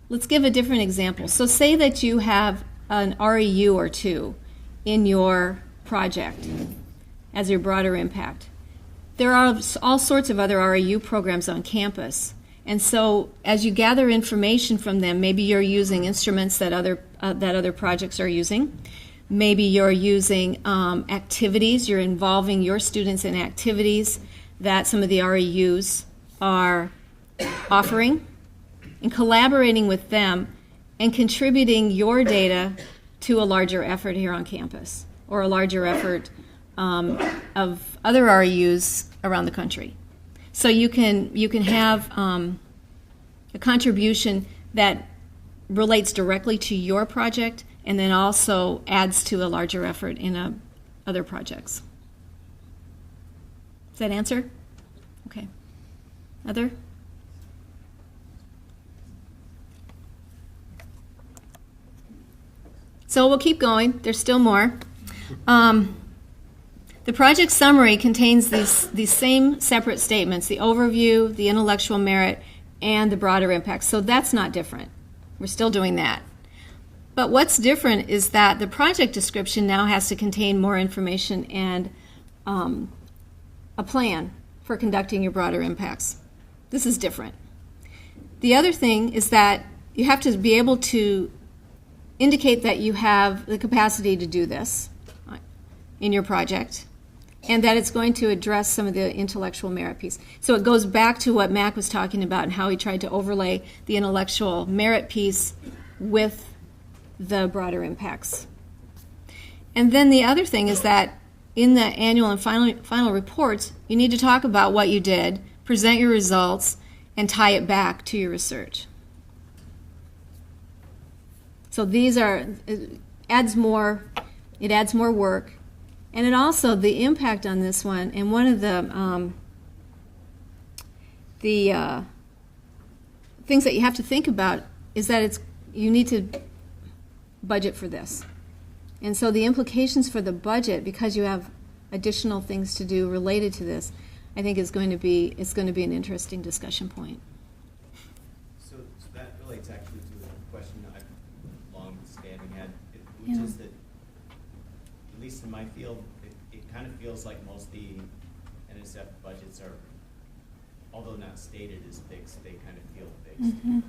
Let's give a different example. So say that you have an REU or 2 in your project as your broader impact. There are all sorts of other REU programs on campus. And so as you gather information from them, maybe you're using instruments that other projects are using. Maybe you're using activities, you're involving your students in activities that some of the REUs are offering, and collaborating with them and contributing your data to a larger effort here on campus or a larger effort of other REUs around the country. So you can have a contribution that relates directly to your project and then also adds to a larger effort in other projects. Does that answer? Okay. Other? So we'll keep going. There's still more. The project summary contains these same separate statements, the overview, the intellectual merit, and the broader impact. So that's not different. We're still doing that. But what's different is that the project description now has to contain more information and a plan for conducting your broader impacts. This is different. The other thing is that you have to be able to indicate that you have the capacity to do this in your project and that it's going to address some of the intellectual merit piece. So it goes back to what Mack was talking about and how he tried to overlay the intellectual merit piece with the broader impacts. And then the other thing is that in the annual and final reports, you need to talk about what you did, present your results, and tie it back to your research. So it adds more work, And it also, the impact on this one, and one of the things that you have to think about is that you need to budget for this. And so the implications for the budget, because you have additional things to do related to this, I think it's going to be an interesting discussion point. So that relates actually to the question I've long standing had, which is that, at least in my field, it kind of feels like most of the NSF budgets are, although not stated as fixed, they kind of feel fixed. Mm-hmm.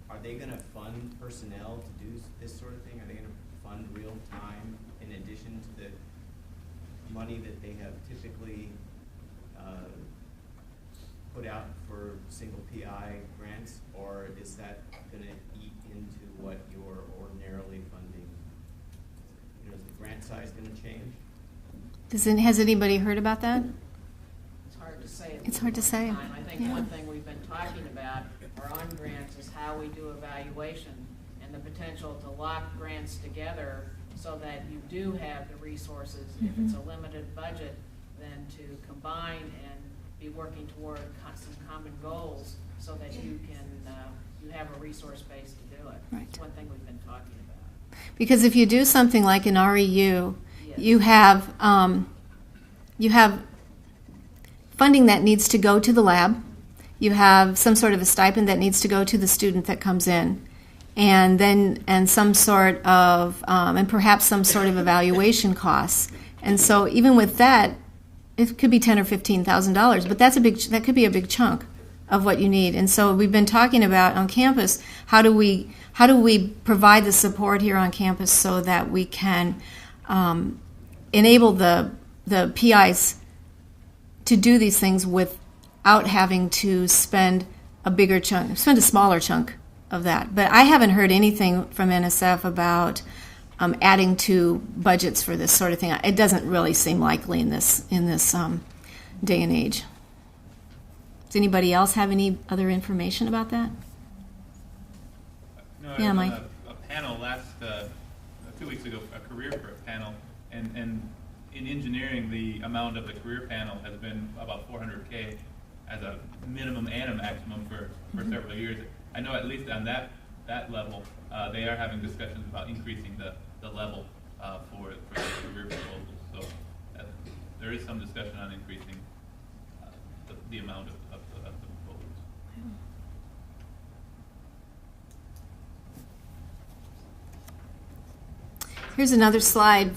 Are they going to fund personnel to do this sort of thing? Are they going to fund real time in addition to the money that they have typically put out for single PI grants, or is that going to eat into what you're ordinarily funding? You know, is the grant size going to change? Has anybody heard about that? It's hard to say. It's hard to say. I think Yeah. one thing we've been talking about or on grants is how we do evaluation and the potential to lock grants together so that you do have the resources, if it's a limited budget, then to combine and be working toward some common goals so that you can you have a resource base to do it. Right. It's one thing we've been talking about. Because if you do something like an REU, Yes. you have funding that needs to go to the lab. You have some sort of a stipend that needs to go to the student that comes in, and some sort of and perhaps some sort of evaluation costs. And so even with that, it could be $10,000 or $15,000, but that could be a big chunk of what you need. And so we've been talking about on campus, how do we provide the support here on campus so that we can enable the PIs to do these things without having to spend a smaller chunk of that. But I haven't heard anything from NSF about adding to budgets for this sort of thing. It doesn't really seem likely in this day and age. Does anybody else have any other information about that? No, Yeah, I was Mike. on a panel 2 weeks ago, a career panel, and in engineering, the amount of the career panel has been about $400K as a minimum and a maximum for several years. I know at least on that level, they are having discussions about increasing the level for the career proposals. So there is some discussion on increasing the amount of the proposals. Here's another slide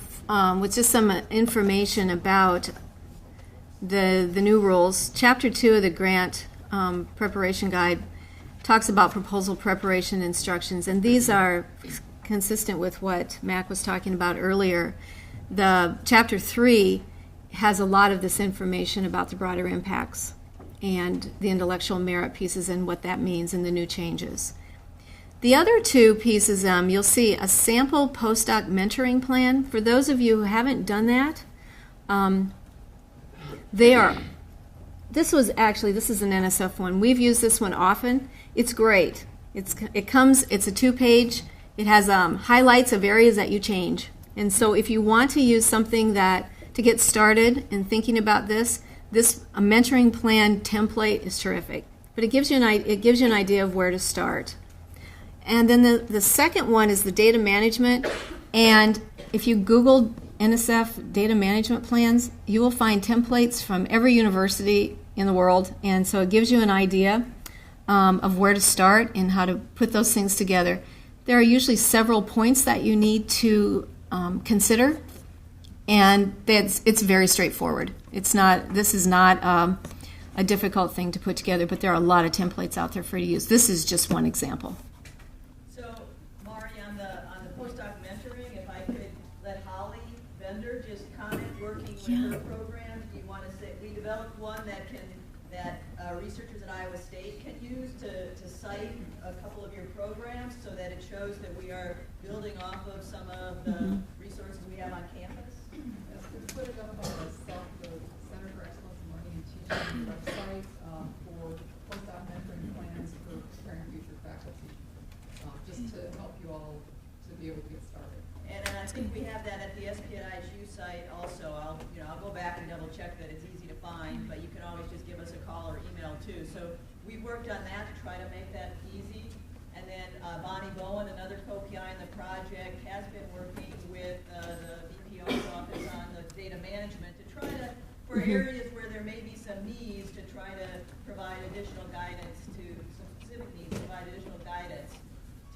with just some information about the new rules. Chapter 2 of the grant preparation guide talks about proposal preparation instructions, and these are consistent with what Mack was talking about earlier. The Chapter 3 has a lot of this information about the broader impacts and the intellectual merit pieces and what that means and the new changes. The other two pieces, you'll see a sample postdoc mentoring plan. For those of you who haven't done that, this is an NSF one. We've used this one often. It's great. It's a 2-page. It has highlights of areas that you change. And so if you want to use something to get started in thinking about this a mentoring plan template is terrific. But it gives you an idea of where to start. And then the second one is the data management. And if you Google NSF data management plans, you will find templates from every university in the world. And so it gives you an idea of where to start and how to put those things together. There are usually several points that you need to consider, and it's very straightforward. This is not a difficult thing to put together, but there are a lot of templates out there for you to use. This is just one example. So, Mari, on the postdoc mentoring, if I could let Holly Bender just comment, working with her program, do you want to say, we developed one that researchers at Iowa State can use to cite a couple of your programs so that it shows that we are building off of some of the resources we have on campus? Yes, it's put it up on the Center for Excellence in Learning and Teaching website for postdoc mentoring plans for preparing future faculty, just to help you all to be able to get started. And I think we have that at I'll go back and double check that it's easy to find, but you can always just give us a call or email too. So we worked on that to try to make that easy. And then Bonnie Bowen, another co-PI in the project, has been working with the BPO's office on the data management to try to, for areas where there may be some needs, to try to provide additional guidance to, some specific needs, provide additional guidance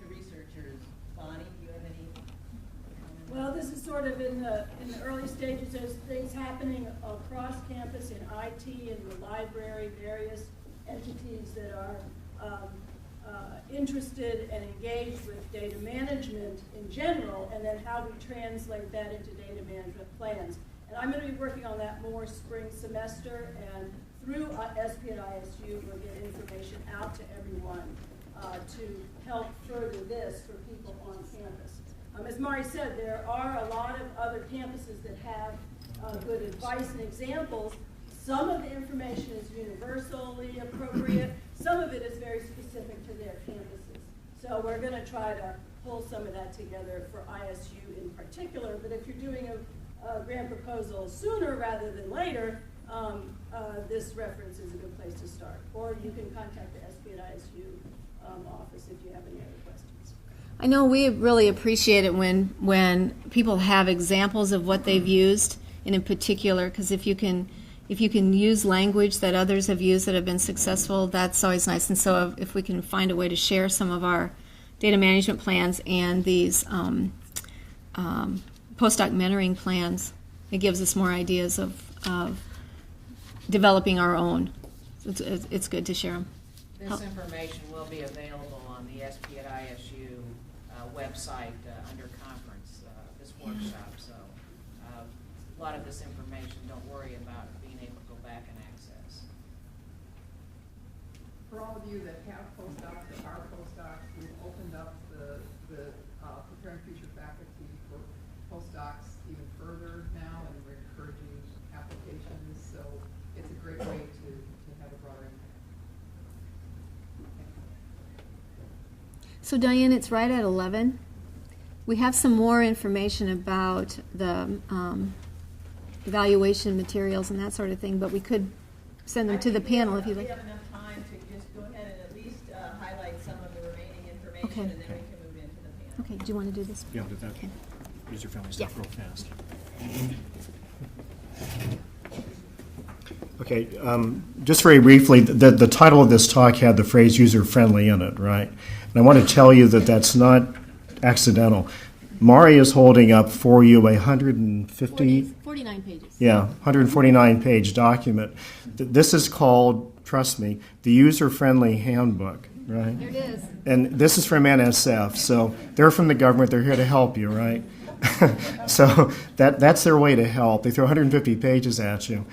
to researchers. Bonnie, do you have any comments? Well, this is sort of in the early stages. There's things happening across campus in IT, in the library, various entities that are interested and engaged with data management in general, and then how we translate that into data management plans. And I'm going to be working on that more spring semester, and through SP at ISU, we'll get information out to everyone to help further this for people on campus. As Mari said, there are a lot of other campuses that have good advice and examples. Some of the information is universally appropriate. Some of it is very specific to their campuses. So we're going to try to pull some of that together for ISU in particular. But if you're doing a grant proposal sooner rather than later, this reference is a good place to start. Or you can contact the SP at ISU office if you have any other questions. I know we really appreciate it when people have examples of what they've used, and in particular, because if you can use language that others have used that have been successful, that's always nice. And so if we can find a way to share some of our data management plans and these postdoc mentoring plans, it gives us more ideas of developing our own. It's good to share them. This information will be available on the SP at ISU website under conference, this workshop. So a lot of this information, don't worry about being able to go back and access. For all of you that have postdocs or are postdocs, we've opened up the preparing future faculty for postdocs even further now, and we're encouraging applications. So it's a great way to have a broader impact. So Diane, it's right at 11. We have some more information about the evaluation materials and that sort of thing, but we could send them to the panel if you like. We have enough time to just go ahead and at least highlight some of the remaining information, Okay. and then we can move into the panel. Okay, do you want to do this? Yeah, I'll do that. Okay. User-friendly stuff Yeah. real fast. Okay, just very briefly, the title of this talk had the phrase user-friendly in it, right? And I want to tell you that that's not accidental. Mari is holding up for you a 49 pages. Yeah, 149-page document. This is called, trust me, the user-friendly handbook, right? There it is. And this is from NSF, so they're from the government. They're here to help you, right? So that's their way to help. They throw 150 pages at you.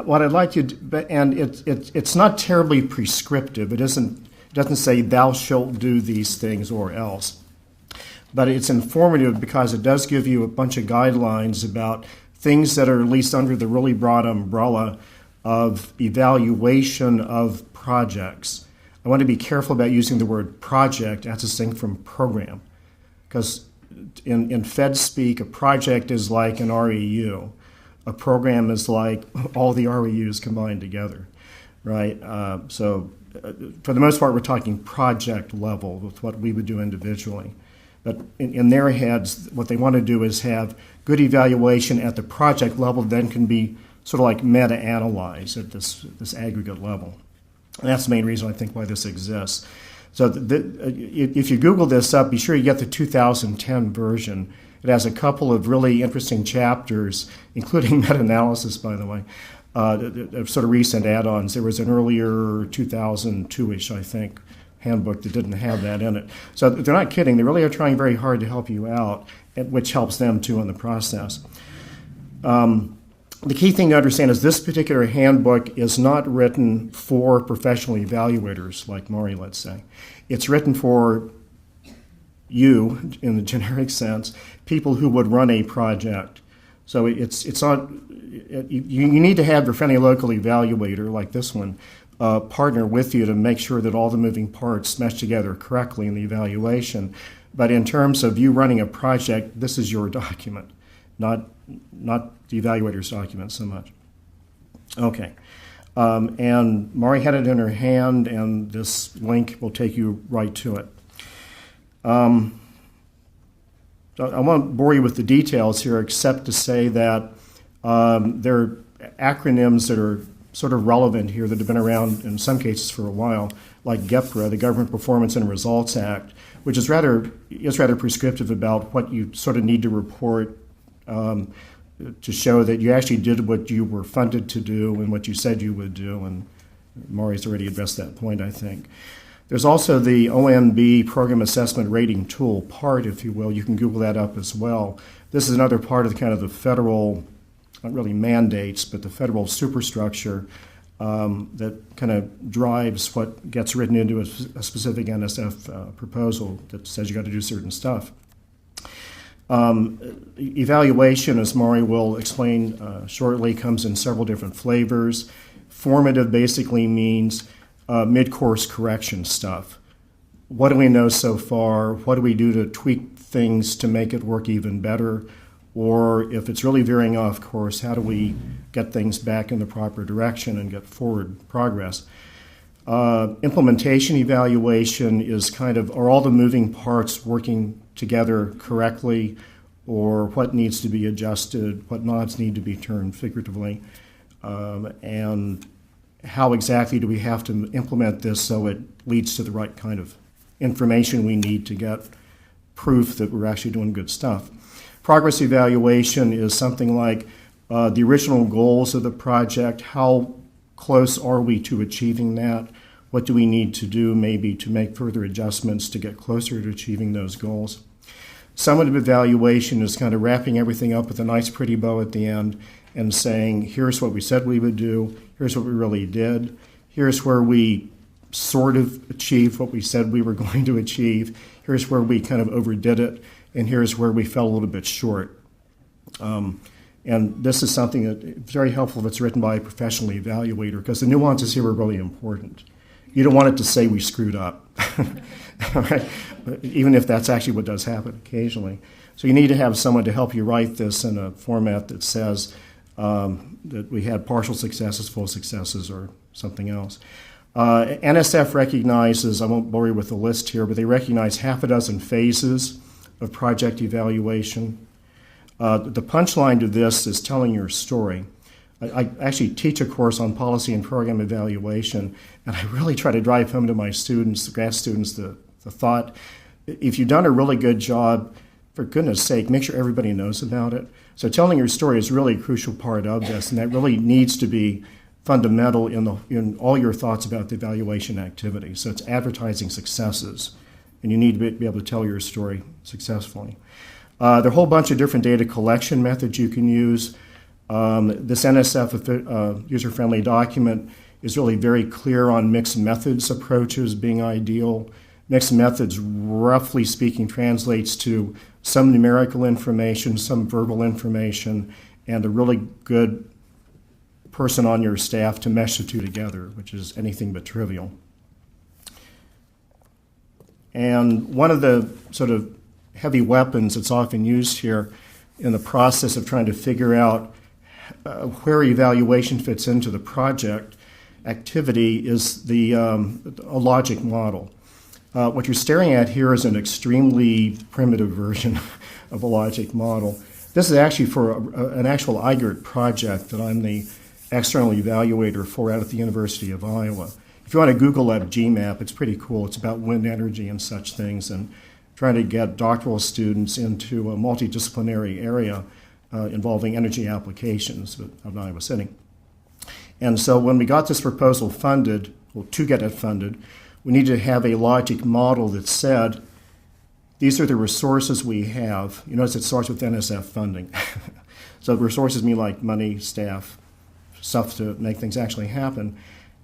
What I'd like you to, and it's not terribly prescriptive. It doesn't say thou shalt do these things or else. But it's informative because it does give you a bunch of guidelines about things that are at least under the really broad umbrella of evaluation of projects. I want to be careful about using the word project as distinct from program, because in Fed speak, a project is like an REU. A program is like all the REUs combined together, right? So for the most part, we're talking project level with what we would do individually. But in their heads, what they want to do is have good evaluation at the project level, then can be sort of like meta-analyzed at this aggregate level. And that's the main reason I think why this exists. So if you Google this up, be sure you get the 2010 version. It has a couple of really interesting chapters, including meta-analysis, by the way, of sort of recent add-ons. There was an earlier 2002-ish, I think, handbook that didn't have that in it. So they're not kidding. They really are trying very hard to help you out, which helps them, too, in the process. The key thing to understand is this particular handbook is not written for professional evaluators, like Mari, let's say. It's written for you, in the generic sense, people who would run a project. So it's not, you need to have your friendly local evaluator, like this one, partner with you to make sure that all the moving parts mesh together correctly in the evaluation. But in terms of you running a project, this is your document, not not the evaluator's document so much. Okay. And Mari had it in her hand, and this link will take you right to it. So I won't bore you with the details here, except to say that there are acronyms that are sort of relevant here that have been around in some cases for a while, like GPRA, the Government Performance and Results Act, which is rather prescriptive about what you sort of need to report to show that you actually did what you were funded to do and what you said you would do. And Mari's already addressed that point, I think. There's also the OMB Program Assessment Rating Tool, PART, if you will. You can Google that up as well. This is another part of the federal, not really mandates, but the federal superstructure that kind of drives what gets written into a specific NSF proposal that says you got to do certain stuff. Evaluation, as Mari will explain shortly, comes in several different flavors. Formative basically means mid-course correction stuff. What do we know so far? What do we do to tweak things to make it work even better? Or if it's really veering off course, how do we get things back in the proper direction and get forward progress? Implementation evaluation is are all the moving parts working together correctly, or what needs to be adjusted, what knobs need to be turned figuratively, and how exactly do we have to implement this so it leads to the right kind of information we need to get proof that we're actually doing good stuff. Progress evaluation is something like the original goals of the project, how close are we to achieving that? What do we need to do maybe to make further adjustments to get closer to achieving those goals? Summative evaluation is kind of wrapping everything up with a nice pretty bow at the end and saying, here's what we said we would do, here's what we really did, here's where we sort of achieved what we said we were going to achieve, here's where we kind of overdid it, and here's where we fell a little bit short. And this is something that's very helpful if it's written by a professional evaluator, because the nuances here are really important. You don't want it to say we screwed up, right? Even if that's actually what does happen occasionally. So you need to have someone to help you write this in a format that says that we had partial successes, full successes, or something else. NSF recognizes, I won't bore you with the list here, but they recognize half a dozen phases of project evaluation. The punchline to this is telling your story. I actually teach a course on policy and program evaluation, and I really try to drive home to my students, the grad students, the thought, if you've done a really good job, for goodness sake, make sure everybody knows about it. So telling your story is really a crucial part of this, and that really needs to be fundamental in all your thoughts about the evaluation activity. So it's advertising successes, and you need to be able to tell your story successfully. There are a whole bunch of different data collection methods you can use. This NSF user-friendly document is really very clear on mixed methods approaches being ideal. Mixed methods, roughly speaking, translates to some numerical information, some verbal information, and a really good person on your staff to mesh the two together, which is anything but trivial. And one of the sort of heavy weapons that's often used here in the process of trying to figure out where evaluation fits into the project activity is a logic model. What you're staring at here is an extremely primitive version of a logic model. This is actually for an actual IGERT project that I'm the external evaluator for out at the University of Iowa. If you want to Google that GMAP, it's pretty cool. It's about wind energy and such things, and trying to get doctoral students into a multidisciplinary area involving energy applications of Iowa City. And so when we got this proposal funded, well, to get it funded, we needed to have a logic model that said, these are the resources we have. You notice it starts with NSF funding. So resources mean like money, staff, stuff to make things actually happen.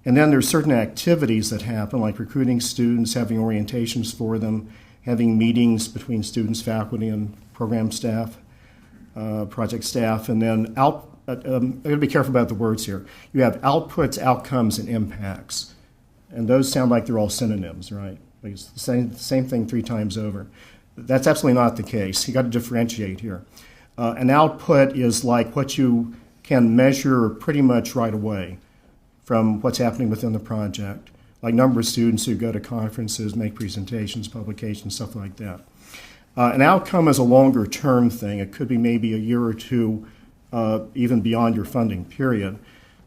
And then there's certain activities that happen, like recruiting students, having orientations for them, having meetings between students, faculty, and program staff, project staff, and then I'm going to be careful about the words here. You have outputs, outcomes, and impacts. And those sound like they're all synonyms, right? Like it's the same thing 3 times over. That's absolutely not the case. You got to differentiate here. An output is like what you can measure pretty much right away from what's happening within the project, like number of students who go to conferences, make presentations, publications, stuff like that. An outcome is a longer term thing. It could be maybe a year or two, even beyond your funding period.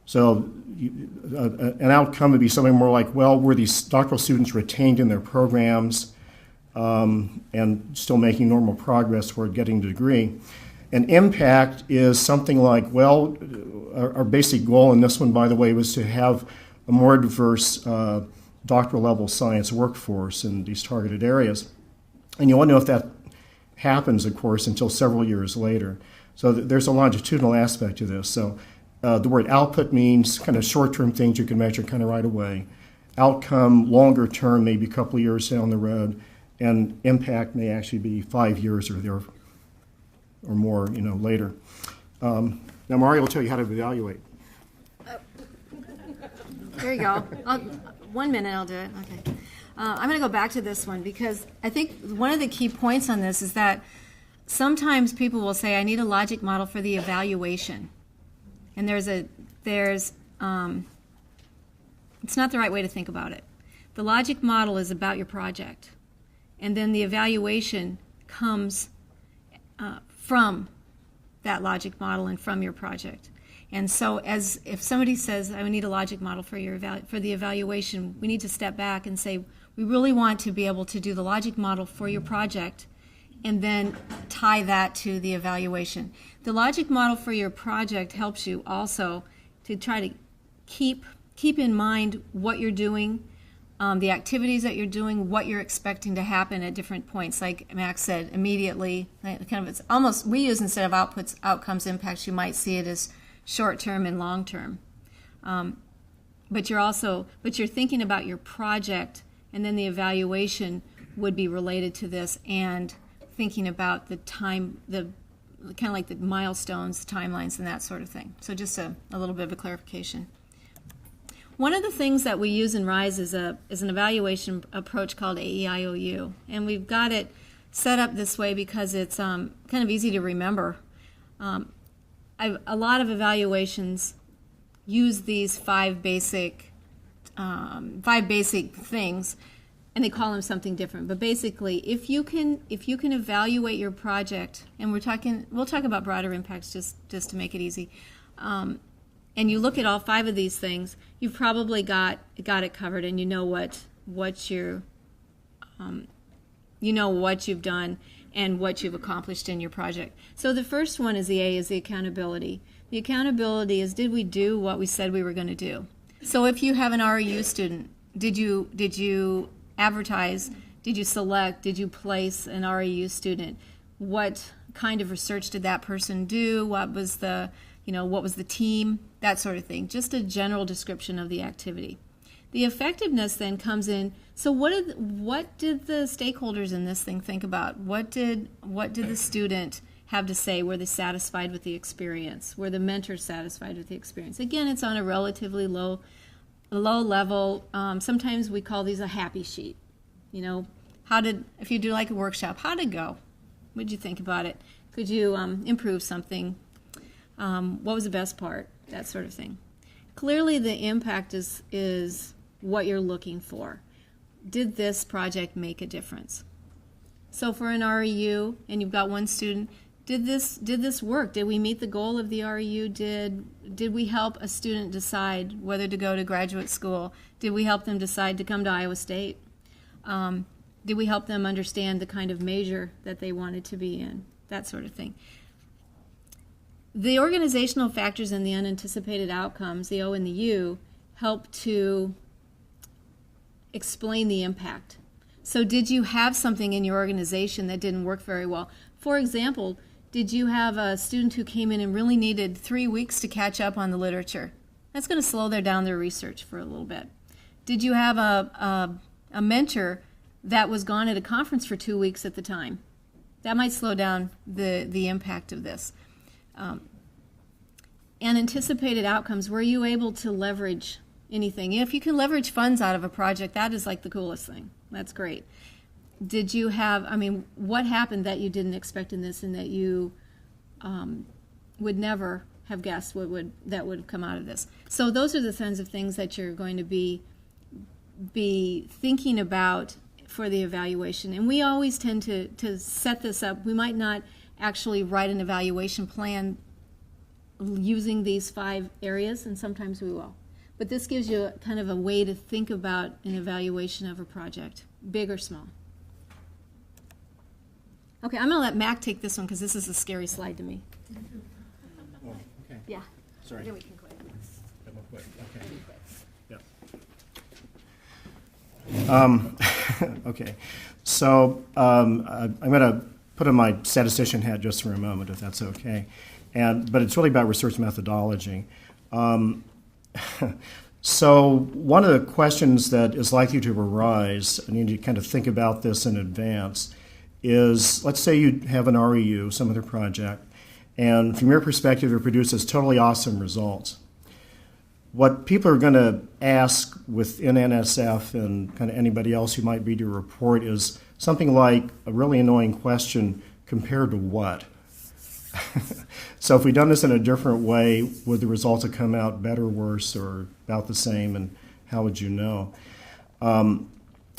So an outcome would be something more like, well, were these doctoral students retained in their programs and still making normal progress toward getting a degree? An impact is something like, well, our basic goal in this one, by the way, was to have a more diverse doctoral level science workforce in these targeted areas. And you won't know if that happens, of course, until several years later. So there's a longitudinal aspect to this. So the word output means kind of short-term things you can measure kind of right away. Outcome, longer term, maybe a couple of years down the road. And impact may actually be 5 years or more, later. Now, Mari will tell you how to evaluate. There you go. 1 minute, I'll do it. Okay. I'm going to go back to this one because I think one of the key points on this is that sometimes people will say, I need a logic model for the evaluation. And it's not the right way to think about it. The logic model is about your project. And then the evaluation comes from that logic model and from your project. And so if somebody says, I need a logic model for the evaluation, we need to step back and say, we really want to be able to do the logic model for your project and then tie that to the evaluation. The logic model for your project helps you also to try to keep in mind what you're doing, the activities that you're doing, what you're expecting to happen at different points. Like Max said, immediately, it's almost, we use instead of outputs, outcomes, impacts, you might see it as short-term and long-term. But you're thinking about your project, and then the evaluation would be related to this, and thinking about the time, kind of like the milestones, timelines, and that sort of thing. So just a little bit of a clarification. One of the things that we use in RISE is an evaluation approach called AEIOU, and we've got it set up this way because it's kind of easy to remember. A lot of evaluations use these five basic things, and they call them something different. But basically, if you can evaluate your project, and we'll talk about broader impacts just to make it easy. And you look at all five of these things, you've probably got it covered, and you know what you've done and what you've accomplished in your project. So the first one is the accountability. The accountability is, did we do what we said we were going to do? So if you have an REU student, did you advertise? Did you select? Did you place an REU student? What kind of research did that person do? What was the team? That sort of thing. Just a general description of the activity. The effectiveness then comes in. So what did the stakeholders in this thing think about? What did the student have to say? Were they satisfied with the experience? Were the mentors satisfied with the experience? Again, it's on a relatively low level. Sometimes we call these a happy sheet. If you do like a workshop, how'd it go? What did you think about it? Could you improve something? What was the best part? That sort of thing. Clearly, the impact is what you're looking for. Did this project make a difference? So for an REU, and you've got one student, did this work? Did we meet the goal of the REU? Did we help a student decide whether to go to graduate school? Did we help them decide to come to Iowa State? Did we help them understand the kind of major that they wanted to be in? That sort of thing. The organizational factors and the unanticipated outcomes, the O and the U, help to explain the impact. So did you have something in your organization that didn't work very well? For example, did you have a student who came in and really needed 3 weeks to catch up on the literature? That's going to slow down their research for a little bit. Did you have a mentor that was gone at a conference for 2 weeks at the time? That might slow down the impact of this. And anticipated outcomes, were you able to leverage anything? If you can leverage funds out of a project, that is like the coolest thing. That's great. Did you have, what happened that you didn't expect in this and that you would never have guessed that would have come out of this. So those are the kinds of things that you're going to be thinking about for the evaluation. And we always tend to set this up. We might not actually write an evaluation plan using these 5 areas, and sometimes we will. But this gives you kind of a way to think about an evaluation of a project, big or small. Okay, I'm going to let Mac take this one because this is a scary slide to me. Oh, okay. Yeah. Sorry. Then we can quit. Okay. Okay. So I'm going to put on my statistician hat just for a moment, if that's okay. But it's really about research methodology. So one of the questions that is likely to arise, and you need to kind of think about this in advance, is let's say you have an REU, some other project, and from your perspective it produces totally awesome results. What people are going to ask within NSF and kind of anybody else who might read your report is something like a really annoying question, compared to what? So if we'd done this in a different way, would the results have come out better, worse, or about the same, and how would you know?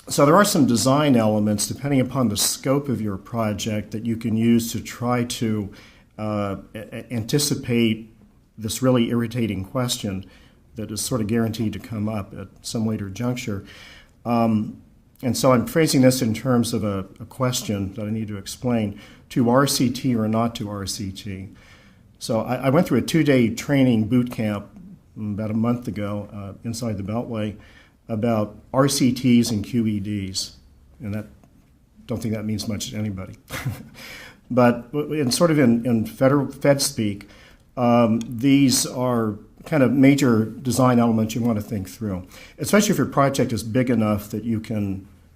So there are some design elements, depending upon the scope of your project, that you can use to try to anticipate this really irritating question that is sort of guaranteed to come up at some later juncture. And so I'm phrasing this in terms of a question that I need to explain, to RCT or not to RCT. So I went through a 2-day training boot camp about a month ago inside the Beltway about RCTs and QEDs, and don't think that means much to anybody. But in federal Fed speak, these are kind of major design elements you want to think through, especially if your project is big enough that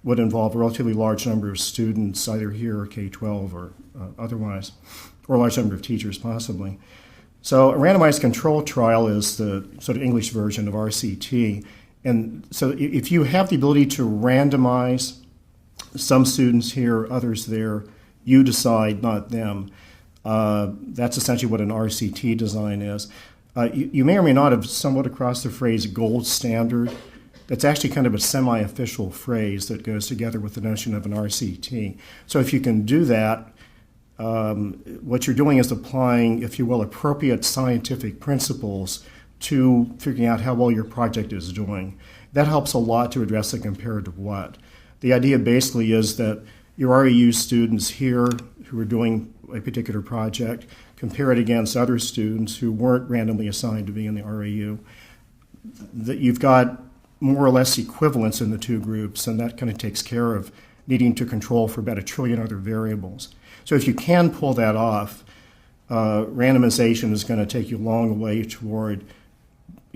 would involve a relatively large number of students, either here or K-12 or otherwise, or a large number of teachers possibly. So a randomized control trial is the sort of English version of RCT. And so if you have the ability to randomize some students here, others there, you decide, not them. That's essentially what an RCT design is. You may or may not have stumbled across the phrase gold standard. That's actually kind of a semi-official phrase that goes together with the notion of an RCT. So if you can do that, what you're doing is applying, if you will, appropriate scientific principles to figuring out how well your project is doing. That helps a lot to address the comparative what. The idea basically is that your REU students here who are doing a particular project, compare it against other students who weren't randomly assigned to be in the REU, that you've got more or less equivalence in the two groups, and that kind of takes care of needing to control for about 1 trillion other variables. So if you can pull that off, randomization is going to take you a long way toward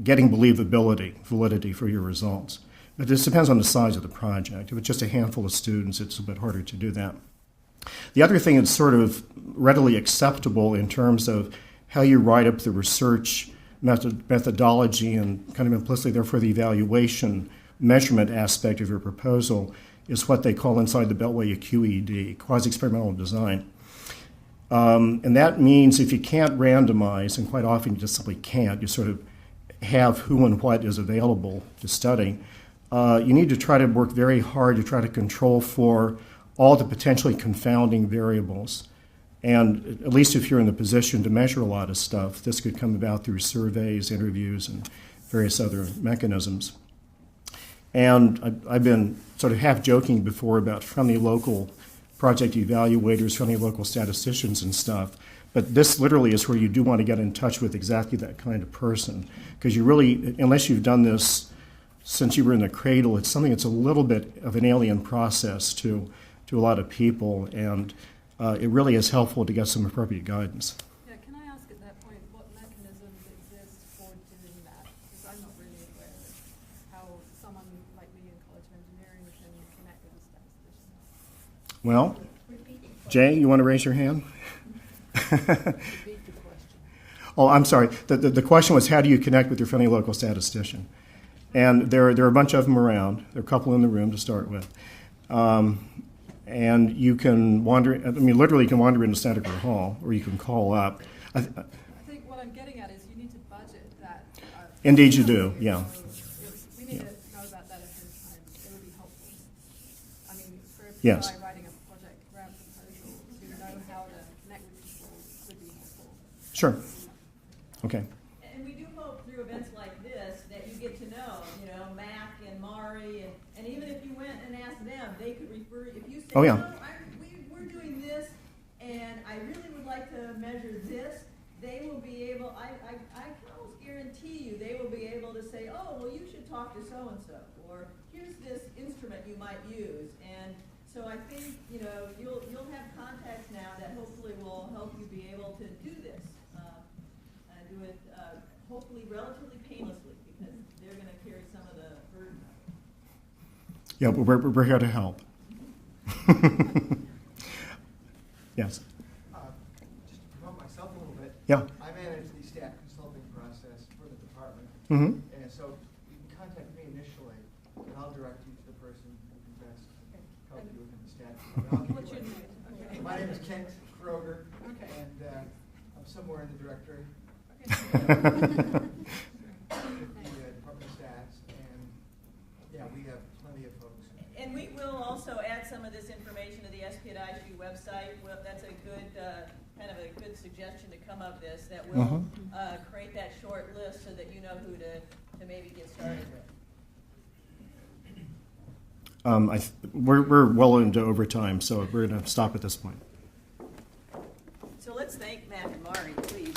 getting validity for your results. But this depends on the size of the project. If it's just a handful of students, it's a bit harder to do that. The other thing that's sort of readily acceptable in terms of how you write up the research methodology and kind of implicitly, therefore, the evaluation measurement aspect of your proposal is what they call inside the Beltway a QED, quasi-experimental design. And that means if you can't randomize, and quite often you just simply can't, you sort of have who and what is available to study, you need to try to work very hard to try to control for all the potentially confounding variables. And at least if you're in the position to measure a lot of stuff, this could come about through surveys, interviews, and various other mechanisms. And I've been sort of half joking before about friendly local project evaluators, friendly local statisticians and stuff. But this literally is where you do want to get in touch with exactly that kind of person. Because you really, unless you've done this since you were in the cradle, it's something that's a little bit of an alien process to a lot of people. And it really is helpful to get some appropriate guidance. Yeah, can I ask at that point what mechanisms exist for doing that? Because I'm not really aware of how someone like me in College of Engineering can connect with a statistician. Well, Jay, you want to raise your hand? Oh, I'm sorry. The question was, how do you connect with your friendly local statistician? And there are a bunch of them around. There are a couple in the room to start with. and you can wander, I mean, literally you can wander into Santa Cruz Hall, or you can call up. I think what I'm getting at is you need to budget that. Indeed you do, yeah. We need to know about that ahead of time. It would be helpful. I mean, for a Yes. PI writing a project grant proposal, to know how to connect with people would be helpful. Sure. Okay. And we do hope through events like this that you get to know, Mack and Mari, and even if you went and asked them, they could refer, if you say, Oh, yeah. we're doing this, and I really would like to measure this, they will be able, I can almost guarantee you, they will be able to say, oh, well, you should talk to so-and-so, or here's this instrument you might use. And so I think, you'll have contacts now that hopefully will help you be able to do this. Do it hopefully relatively painlessly, because they're going to carry some of the burden. Yeah, but we're here to help. Yes. Just to promote myself a little bit. Yeah. I manage the staff consulting process for the department. Mm-hmm. And so you can contact me initially, and I'll direct you to the person who can best help you within the staff. What's your name? Okay. My name is Kent Kroger. Okay. And I'm somewhere in the directory. Okay. The department stats, and yeah, we have plenty of folks. And we will also add some of this information to the SP@ISU website. That's a good kind of a good suggestion to come of this. That will create that short list so that you know who to maybe get started with. We're well into overtime, so we're going to stop at this point. So let's thank Mack and Mari, please.